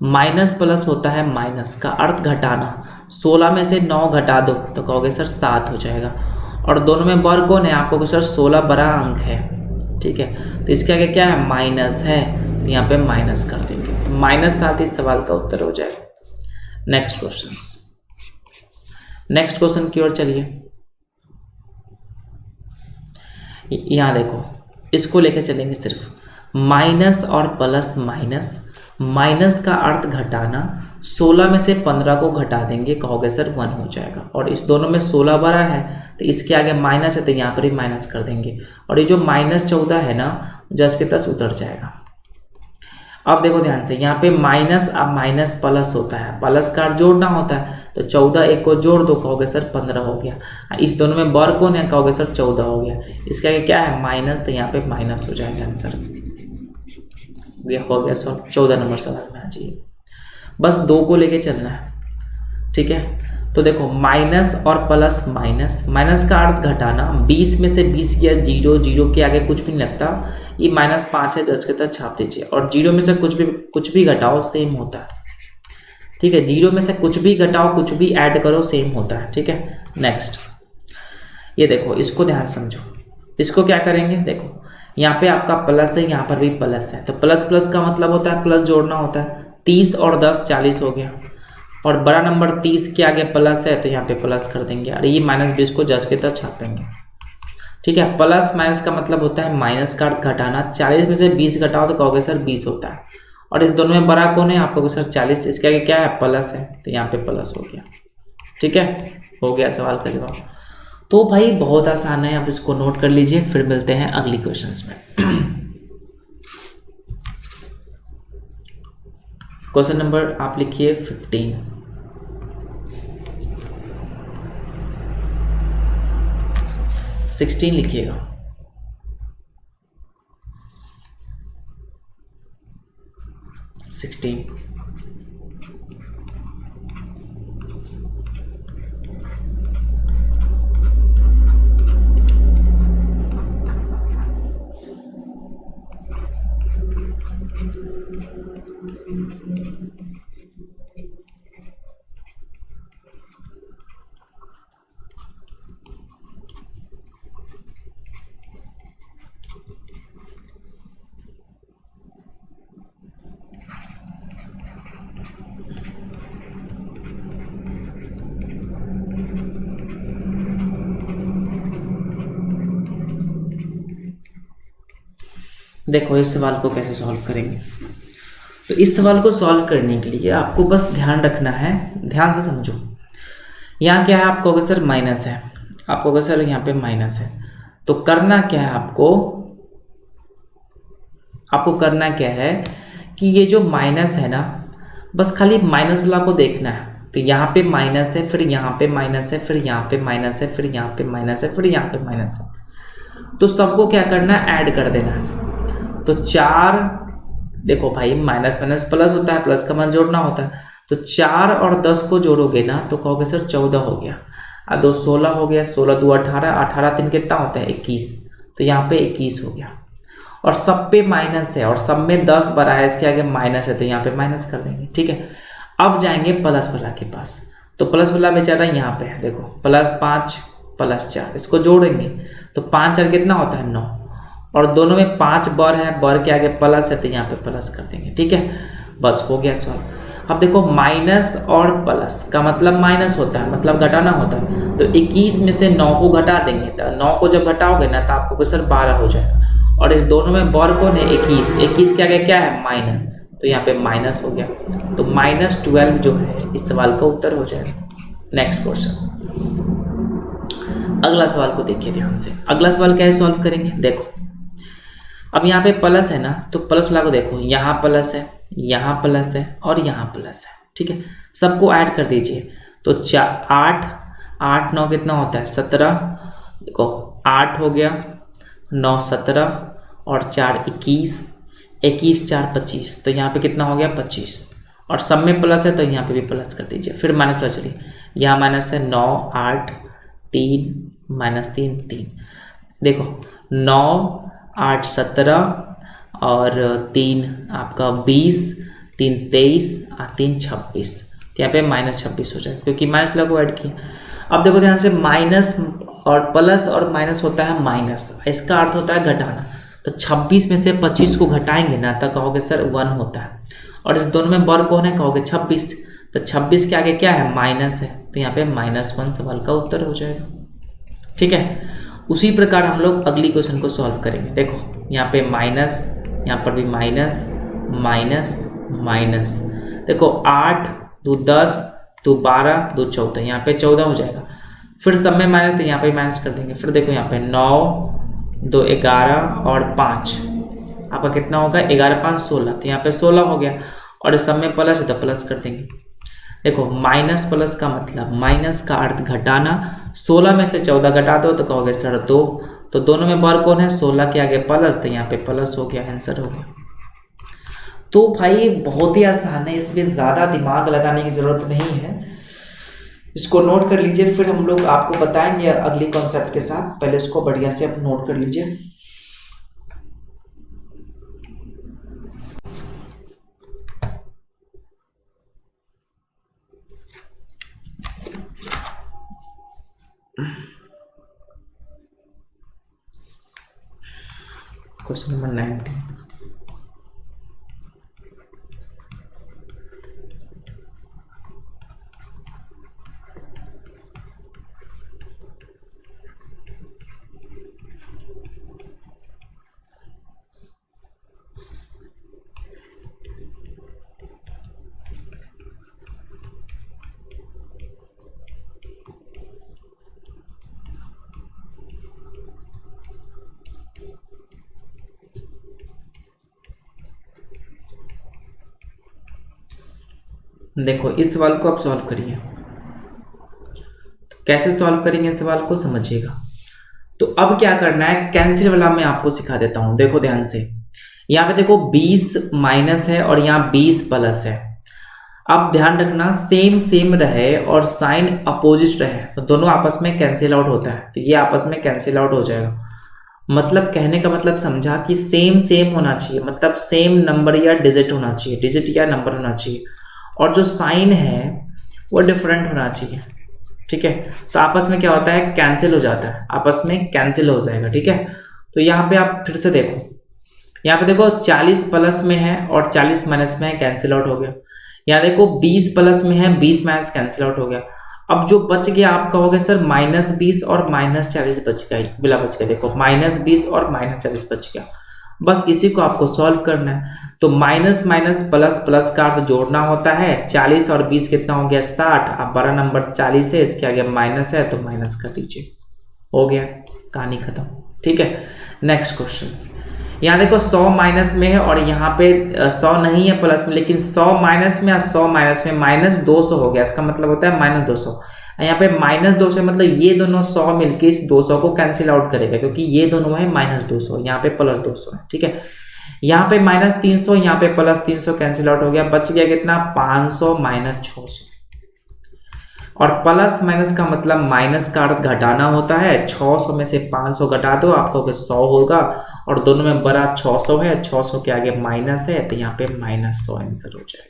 माइनस प्लस होता है माइनस का अर्थ घटाना। 16 में से 9 घटा दो तो कहोगे सर 7 हो जाएगा और दोनों में वर्ग कौन है, आपको सर 16 बड़ा अंक है, ठीक है। तो इसके आगे क्या है, माइनस है तो यहाँ पे माइनस कर देंगे तो -7 इस सवाल का उत्तर हो जाएगा। नेक्स्ट क्वेश्चन की ओर चलिए। यहाँ देखो इसको लेकर चलेंगे सिर्फ माइनस और प्लस माइनस। माइनस का अर्थ घटाना, 16 में से 15 को घटा देंगे कहोगे सर 1 हो जाएगा और इस दोनों में 16 बड़ा है तो इसके आगे माइनस है तो यहाँ पर ही माइनस कर देंगे और ये जो -14 है ना जस के तस उतर जाएगा। अब देखो ध्यान से यहाँ पे माइनस अब माइनस प्लस होता है, प्लस का जोड़ना होता है तो 14 एक को जोड़ दो कहोगे सर 15 हो गया। इस दोनों में बर कौन है, कहोगे सर 14 हो गया। इसके आगे क्या है माइनस तो यहाँ पे माइनस हो जाएगा आंसर। ये हो गया सॉल्व। 14 नंबर सवाल में आ जाइए, बस 2 को लेके चलना है, ठीक है। तो देखो माइनस और प्लस माइनस, माइनस का अर्थ घटाना। 20 में से 20 किया 0, 0 के आगे कुछ भी नहीं लगता, ये -5 है 10 के तक छाप दीजिए और 0 में से कुछ भी घटाओ सेम होता है, ठीक है। 0 में से कुछ भी घटाओ कुछ भी ऐड करो सेम होता है, ठीक है। नेक्स्ट ये देखो इसको ध्यान समझो, इसको क्या करेंगे, देखो यहाँ पे आपका प्लस है यहाँ पर भी प्लस है तो प्लस प्लस का मतलब होता है प्लस जोड़ना होता है। 30 और 10 40 हो गया और बड़ा नंबर 30 के आगे प्लस है तो यहाँ पे प्लस कर देंगे और ये -20 को 10 के तक छापेंगे, ठीक है। प्लस माइनस का मतलब होता है माइनस का अर्थ घटाना। 40 में से 20 घटाओ तो कहोगे सर 20 होता है और इस दोनों में बड़ा कौन है, आप कहोगे सर 40, इसके आगे क्या है प्लस है तो यहाँ पे प्लस हो गया, ठीक है। हो गया सवाल का जवाब। तो भाई बहुत आसान है, आप इसको नोट कर लीजिए, फिर मिलते हैं अगली क्वेश्चंस में। क्वेश्चन नंबर आप लिखिए 15। सिक्सटीन लिखिएगा। 16 देखो इस सवाल को कैसे सॉल्व करेंगे। तो इस सवाल को सॉल्व करने के लिए आपको बस ध्यान रखना है, ध्यान से समझो। यहाँ क्या है, आप कहोगे सर माइनस है, आप कहोगे सर यहाँ पे माइनस है, तो करना क्या है आपको करना क्या है कि ये जो माइनस है ना बस खाली माइनस वाला को देखना है। तो यहाँ पे माइनस है, फिर यहाँ पे माइनस है, फिर यहाँ पे माइनस है, फिर यहाँ पे माइनस है, फिर यहाँ पे माइनस है, तो सबको क्या करना है ऐड कर देना है। तो 4, देखो भाई माइनस माइनस प्लस होता है, प्लस का मान जोड़ना होता है, तो 4 और 10 को जोड़ोगे ना तो कहोगे सर 14 हो गया, 2 16 हो गया, 16 2 18, 18 3 कितना होता है 21, तो यहाँ पे 21 हो गया और सब पे माइनस है और सब में 10 बड़ा है, इसके आगे माइनस है तो यहाँ पे माइनस कर देंगे, ठीक है। अब जाएंगे प्लस वाला के पास, तो प्लस वाला बेचारा यहाँ पे है, देखो +5 +4 इसको जोड़ेंगे तो 5 और कितना होता है 9 और दोनों में 5 बर है, बर के आगे प्लस है तो यहाँ पे प्लस कर देंगे, ठीक है। बस हो गया सॉल्व। अब देखो माइनस और प्लस का मतलब माइनस होता है, मतलब घटाना होता है, तो 21 में से 9 को घटा देंगे, तो 9 को जब घटाओगे ना तो आपको सर 12 हो जाएगा और इस दोनों में बर कौन है 21, 21 के आगे क्या है माइनस, तो यहाँ पे माइनस हो गया, तो -12 जो है इस सवाल का उत्तर हो जाएगा। नेक्स्ट क्वेश्चन, अगला सवाल को देखिए ध्यान से। अगला सवाल कैसे सॉल्व करेंगे, देखो अब यहाँ पे प्लस है ना, तो प्लस वाला को देखो, यहाँ प्लस है, यहाँ प्लस है और यहाँ प्लस है, ठीक है। सबको ऐड कर दीजिए तो 8 8 9 कितना होता है 17, देखो 8 हो गया, 9 17 और 4 21, 21 4 25, तो यहाँ पे कितना हो गया 25। और सब में प्लस है तो यहाँ पे भी प्लस कर दीजिए। फिर माइनस प्लस, चलिए यहाँ माइनस है 9 8 3 -3 3। देखो 9 8 17 और 3 आपका 20, 3 23 और 3 26। तो यहाँ पे -26 हो जाएगा क्योंकि माइनस प्लस को ऐड किया। अब देखो ध्यान से, माइनस और प्लस और माइनस होता है माइनस, इसका अर्थ होता है घटाना। तो 26 में से 25 को घटाएंगे ना तो कहोगे सर 1 होता है, और इस दोनों में वर्ग कौन है कहोगे 26। तो 26 के आगे क्या है माइनस है, तो यहाँ पे -1 सवाल का उत्तर हो जाएगा। ठीक है, उसी प्रकार हम लोग अगली क्वेश्चन को सॉल्व करेंगे। देखो यहाँ पे माइनस, यहाँ पर भी माइनस माइनस माइनस। देखो 8 2 10 2 12 2 14, यहाँ पे 14 हो जाएगा। फिर सब में माइनस तो यहाँ पे माइनस कर देंगे। फिर देखो यहाँ पे 9 2 11 और 5, आपका कितना होगा 11 5 16, तो यहाँ पे 16 हो गया। और इस सब में प्लस है तो प्लस कर देंगे। देखो माइनस प्लस का मतलब, माइनस का अर्थ घटाना। 16 में से 14 घटा दो तो कहोगे सर 2, तो दोनों में वर्ग कौन है 16 के आगे प्लस, तो यहाँ पे प्लस हो गया, आंसर हो गया। तो भाई बहुत ही आसान है, इसमें ज़्यादा दिमाग लगाने की ज़रूरत नहीं है। इसको नोट कर लीजिए, फिर हम लोग आपको बताएंगे अगली कॉन्सेप्ट के साथ। पहले इसको बढ़िया से आप नोट कर लीजिए। Question number 19। देखो इस सवाल को आप सॉल्व करिए। तो कैसे सॉल्व करेंगे इस सवाल को समझिएगा। तो अब क्या करना है, कैंसिल वाला मैं आपको सिखा देता हूं। देखो ध्यान से, यहाँ पे देखो 20 माइनस है और यहाँ 20 प्लस है। अब ध्यान रखना सेम सेम रहे और साइन अपोजिट रहे तो दोनों आपस में कैंसिल आउट होता है, तो ये आपस में कैंसिल आउट हो जाएगा। मतलब कहने का मतलब समझा कि सेम सेम होना चाहिए, मतलब सेम नंबर या डिजिट होना चाहिए, डिजिट या नंबर होना चाहिए, और जो साइन है वो डिफरेंट होना चाहिए। ठीक है, तो आपस में क्या होता है कैंसिल हो जाता है, आपस में कैंसिल हो जाएगा। ठीक है, तो यहाँ पे आप फिर से देखो, यहाँ पे देखो 40 प्लस में है और 40 माइनस में है, कैंसिल आउट हो गया। यहाँ देखो 20 प्लस में है, 20 माइनस कैंसिल आउट हो गया। अब जो बच गया आप कहोगे सर -20 और -40 बच गया, बिला बच गया। देखो -20 और -40 बच गया, बस इसी को आपको सॉल्व करना है। तो माइनस माइनस प्लस प्लस का अर्थ जोड़ना होता है। 40 और 20 कितना हो गया 60। अब बड़ा नंबर 40 है, इसके आगे माइनस है तो माइनस कर दीजिए, हो गया, कहानी खत्म। ठीक है, नेक्स्ट क्वेश्चन। यहाँ देखो 100 माइनस में है और यहाँ पे 100 नहीं है प्लस में, लेकिन 100 माइनस में और 100 माइनस में -200 हो गया। इसका मतलब होता है -200। यहाँ पे -200 मतलब ये दोनों 100 मिलके इस 200 को कैंसिल आउट करेगा, क्योंकि ये दोनों है -200, यहाँ पे +200 है। ठीक है, यहाँ पे -300, यहाँ पे +300 कैंसिल आउट हो गया, बच गया कितना 500 -600। और प्लस माइनस का मतलब माइनस का अर्थ घटाना होता है। 600 में से 500 घटा दो, आपको 100 होगा, और दोनों में बड़ा 600 है, 600 के आगे माइनस है, तो यहाँ पे -100 आंसर हो जाएगा।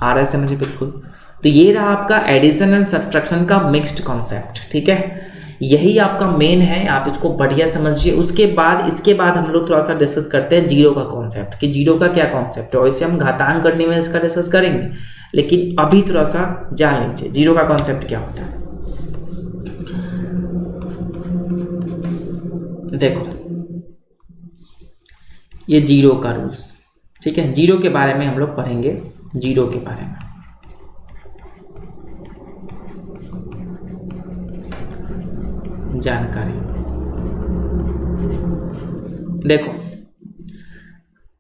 आ रहा है समझे बिल्कुल। तो ये रहा आपका एडिशन एंड सब्ट्रैक्शन का मिक्स्ड कॉन्सेप्ट। ठीक है, यही आपका मेन है, आप इसको बढ़िया समझिए। उसके बाद इसके बाद हम लोग थोड़ा सा डिस्कस करते हैं जीरो का कॉन्सेप्ट, कि जीरो का क्या कॉन्सेप्ट है, और इसे हम घातांक करने में इसका डिस्कस करेंगे। लेकिन अभी थोड़ा सा जान लीजिए जीरो का कॉन्सेप्ट क्या होता है। देखो ये जीरो का रूल्स, ठीक है, जीरो के बारे में हम लोग पढ़ेंगे, जीरो के बारे में। जानकारी देखो,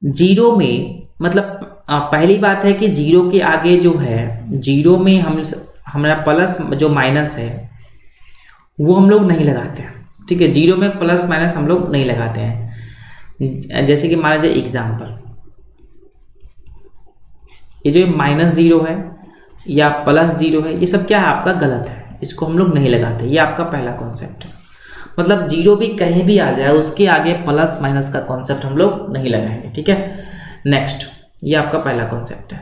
जीरो में मतलब पहली बात है कि जीरो के आगे जो है, जीरो में हमारा प्लस जो माइनस है वो हम लोग नहीं लगाते हैं। ठीक है, जीरो में प्लस माइनस हम लोग नहीं लगाते हैं। जैसे कि मान लीजिए ये जो -0 है या +0 है, ये सब क्या है आपका गलत है, इसको हम लोग नहीं लगाते। ये आपका पहला कॉन्सेप्ट है। मतलब 0 भी कहीं भी आ जाए उसके आगे प्लस माइनस का कॉन्सेप्ट हम लोग नहीं लगाएंगे, ठीक है। नेक्स्ट, ये आपका पहला कॉन्सेप्ट है।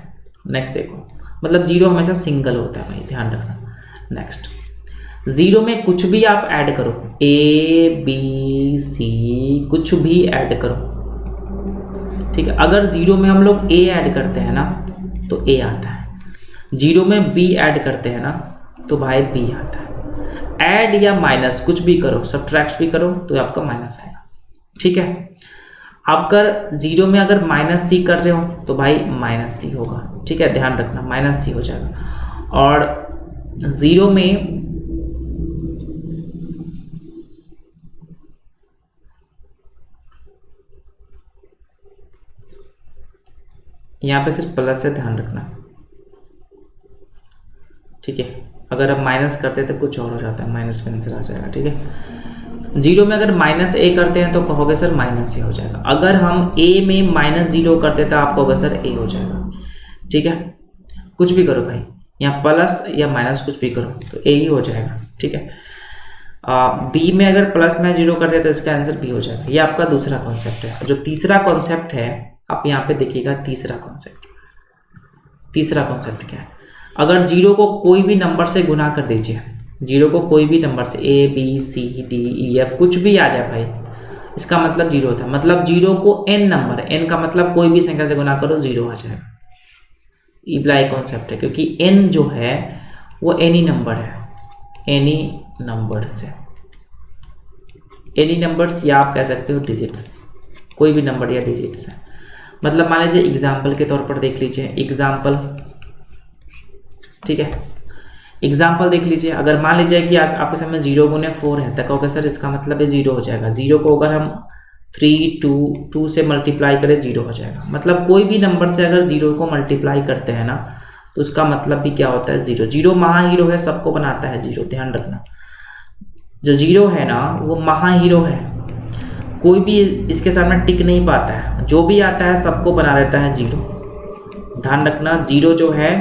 नेक्स्ट देखो, मतलब 0 हमेशा सिंगल होता है भाई, ध्यान रखना। नेक्स्ट, 0 में कुछ भी आप ऐड करो, A B C कुछ भी ऐड करो, ठीक है। अगर 0 में हम लोग A ऐड करते हैं ना तो A आता है, 0 में B ऐड करते हैं ना तो भाई B आता है। ऐड या माइनस कुछ भी करो, सब्ट्रैक्ट भी करो तो आपका माइनस आएगा, ठीक है। आप अगर 0 में अगर -C कर रहे हो तो भाई -C होगा, ठीक है, ध्यान रखना -C हो जाएगा। और 0 में यहाँ पे सिर्फ प्लस से ध्यान रखना, ठीक है। अगर आप माइनस करते हैं तो कुछ और हो जाता है, माइनस में आंसर आ जाएगा, ठीक है। 0 में अगर -A करते हैं तो कहोगे सर -A हो जाएगा। अगर हम A में -0 करते हैं तो आप कहोगे सर A हो जाएगा, ठीक है। कुछ भी करो भाई, यहाँ प्लस या माइनस कुछ भी करो तो A ही हो जाएगा, ठीक है। B में अगर प्लस में 0 करते हैं तो इसका आंसर B हो जाएगा। ये आपका दूसरा कॉन्सेप्ट है। जो तीसरा कॉन्सेप्ट है, आप यहाँ पे देखिएगा, तीसरा कॉन्सेप्ट क्या है। अगर 0 को कोई भी नंबर से गुना कर दीजिए, 0 को कोई भी नंबर से A B C D E F कुछ भी आ जाए भाई, इसका मतलब 0 होता है। मतलब 0 को n नंबर, n का मतलब कोई भी संख्या से गुना करो 0 आ जाएगा। इब्लाई कॉन्सेप्ट है, क्योंकि n जो है वो एनी नंबर है, एनी नंबर्स या आप कह सकते हो डिजिट्स, कोई भी नंबर या डिजिट्स है। मतलब मान लीजिए एग्जाम्पल के तौर पर देख लीजिए, एग्जाम्पल, ठीक है। एग्जाम्पल देख लीजिए, अगर मान लीजिए कि आपके सामने 0 गुने 4 है तो कहोगे सर इसका मतलब है 0 हो जाएगा। 0 को अगर हम 2 से मल्टीप्लाई करें 0 हो जाएगा। मतलब कोई भी नंबर से अगर 0 को मल्टीप्लाई करते हैं ना तो उसका मतलब भी क्या होता है 0। 0 महा हीरो है, सबको बनाता है 0, ध्यान रखना। जो 0 है ना वो महा हीरो है, कोई भी इसके सामने टिक नहीं पाता है, जो भी आता है सबको बना देता है 0। ध्यान रखना, 0 जो है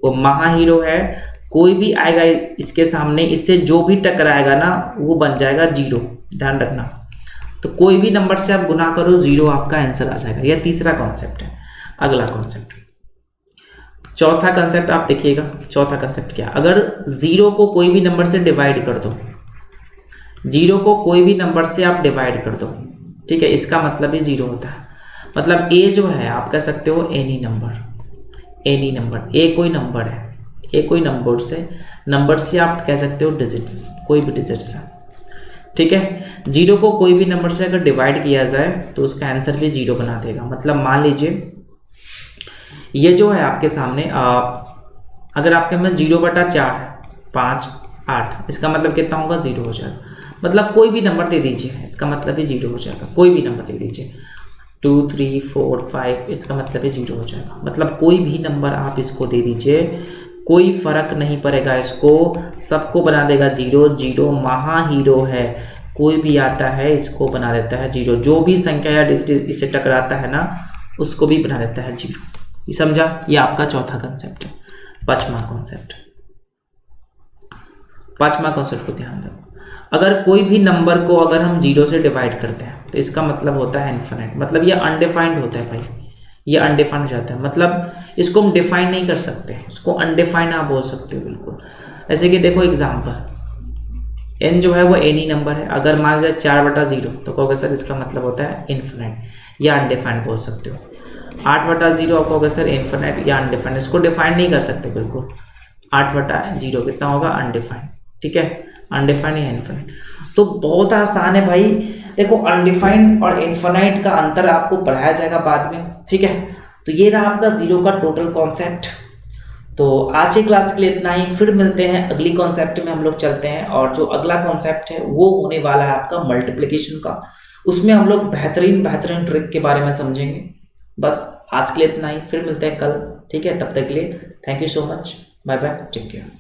वो महा हीरो है, कोई भी आएगा इसके सामने, इससे जो भी टकराएगा ना वो बन जाएगा 0, ध्यान रखना। तो कोई भी नंबर से आप गुना करो 0 आपका आंसर आ जाएगा। यह तीसरा कॉन्सेप्ट है। अगला कॉन्सेप्ट, चौथा कॉन्सेप्ट आप देखिएगा। चौथा कॉन्सेप्ट क्या, अगर 0 को कोई भी नंबर से डिवाइड कर दो, 0 को कोई भी नंबर से आप डिवाइड कर दो, ठीक है, इसका मतलब ही 0 होता है। मतलब A जो है आप कह सकते हो एनी नंबर, A कोई नंबर है, A कोई नंबर से आप कह सकते हो डिजिट्स, कोई भी डिजिट्स है, ठीक है। 0 को कोई भी नंबर से अगर डिवाइड किया जाए तो उसका आंसर भी 0 बना देगा। मतलब मान लीजिए ये जो है आपके सामने, अगर आपके में 0/4 5 8, इसका मतलब कितना होगा 0 हो जाएगा। मतलब कोई भी नंबर दे दीजिए, इसका मतलब ही 0 हो जाएगा। कोई भी नंबर दे दीजिए 2 3 4 5, इसका मतलब ही 0 हो जाएगा। मतलब कोई भी नंबर आप इसको दे दीजिए, कोई फर्क नहीं पड़ेगा, इसको सबको बना देगा 0। 0 महा हीरो है, कोई भी आता है इसको बना देता है 0। जो भी संख्या या डिजिट इससे टकराता है ना उसको भी बना देता है 0। ये समझा? ये आपका चौथा कंसेप्ट है। पांचवा कॉन्सेप्ट को ध्यान दो। अगर कोई भी नंबर को अगर हम 0 से डिवाइड करते हैं तो इसका मतलब होता है इन्फिनिट। मतलब ये अनडिफाइंड होता है भाई, ये अनडिफाइंड हो जाता है। मतलब इसको हम डिफाइन नहीं कर सकते, इसको अनडिफाइंड आप बोल सकते हो बिल्कुल। ऐसे कि देखो एग्जाम्पल, n जो है वो एनी नंबर है। अगर मान लीजिए 4/0 तो कहोगे सर इसका मतलब होता है इन्फिनिट या अनडिफाइंड बोल सकते हो। 8/0 आप कहोगे सर इन्फिनिट या अनडिफाइंड, इसको डिफाइन नहीं कर सकते बिल्कुल। 8/0 कितना होगा अनडिफाइंड, ठीक है, अनडिफाइंड या इन्फिनिट। तो बहुत आसान है भाई। देखो अनडिफाइंड और इन्फिनिट का अंतर आपको पढ़ाया जाएगा बाद में, ठीक है। तो ये रहा आपका 0 का टोटल कॉन्सेप्ट। तो आज की क्लास के लिए इतना ही, फिर मिलते हैं अगली कॉन्सेप्ट में हम लोग चलते हैं। और जो अगला कॉन्सेप्ट है वो होने वाला है आपका मल्टीप्लिकेशन का। उसमें हम लोग बेहतरीन ट्रिक के बारे में समझेंगे। बस आज के लिए इतना ही, फिर मिलते हैं कल, ठीक है। तब तक के लिए thank you so much, bye bye, take care.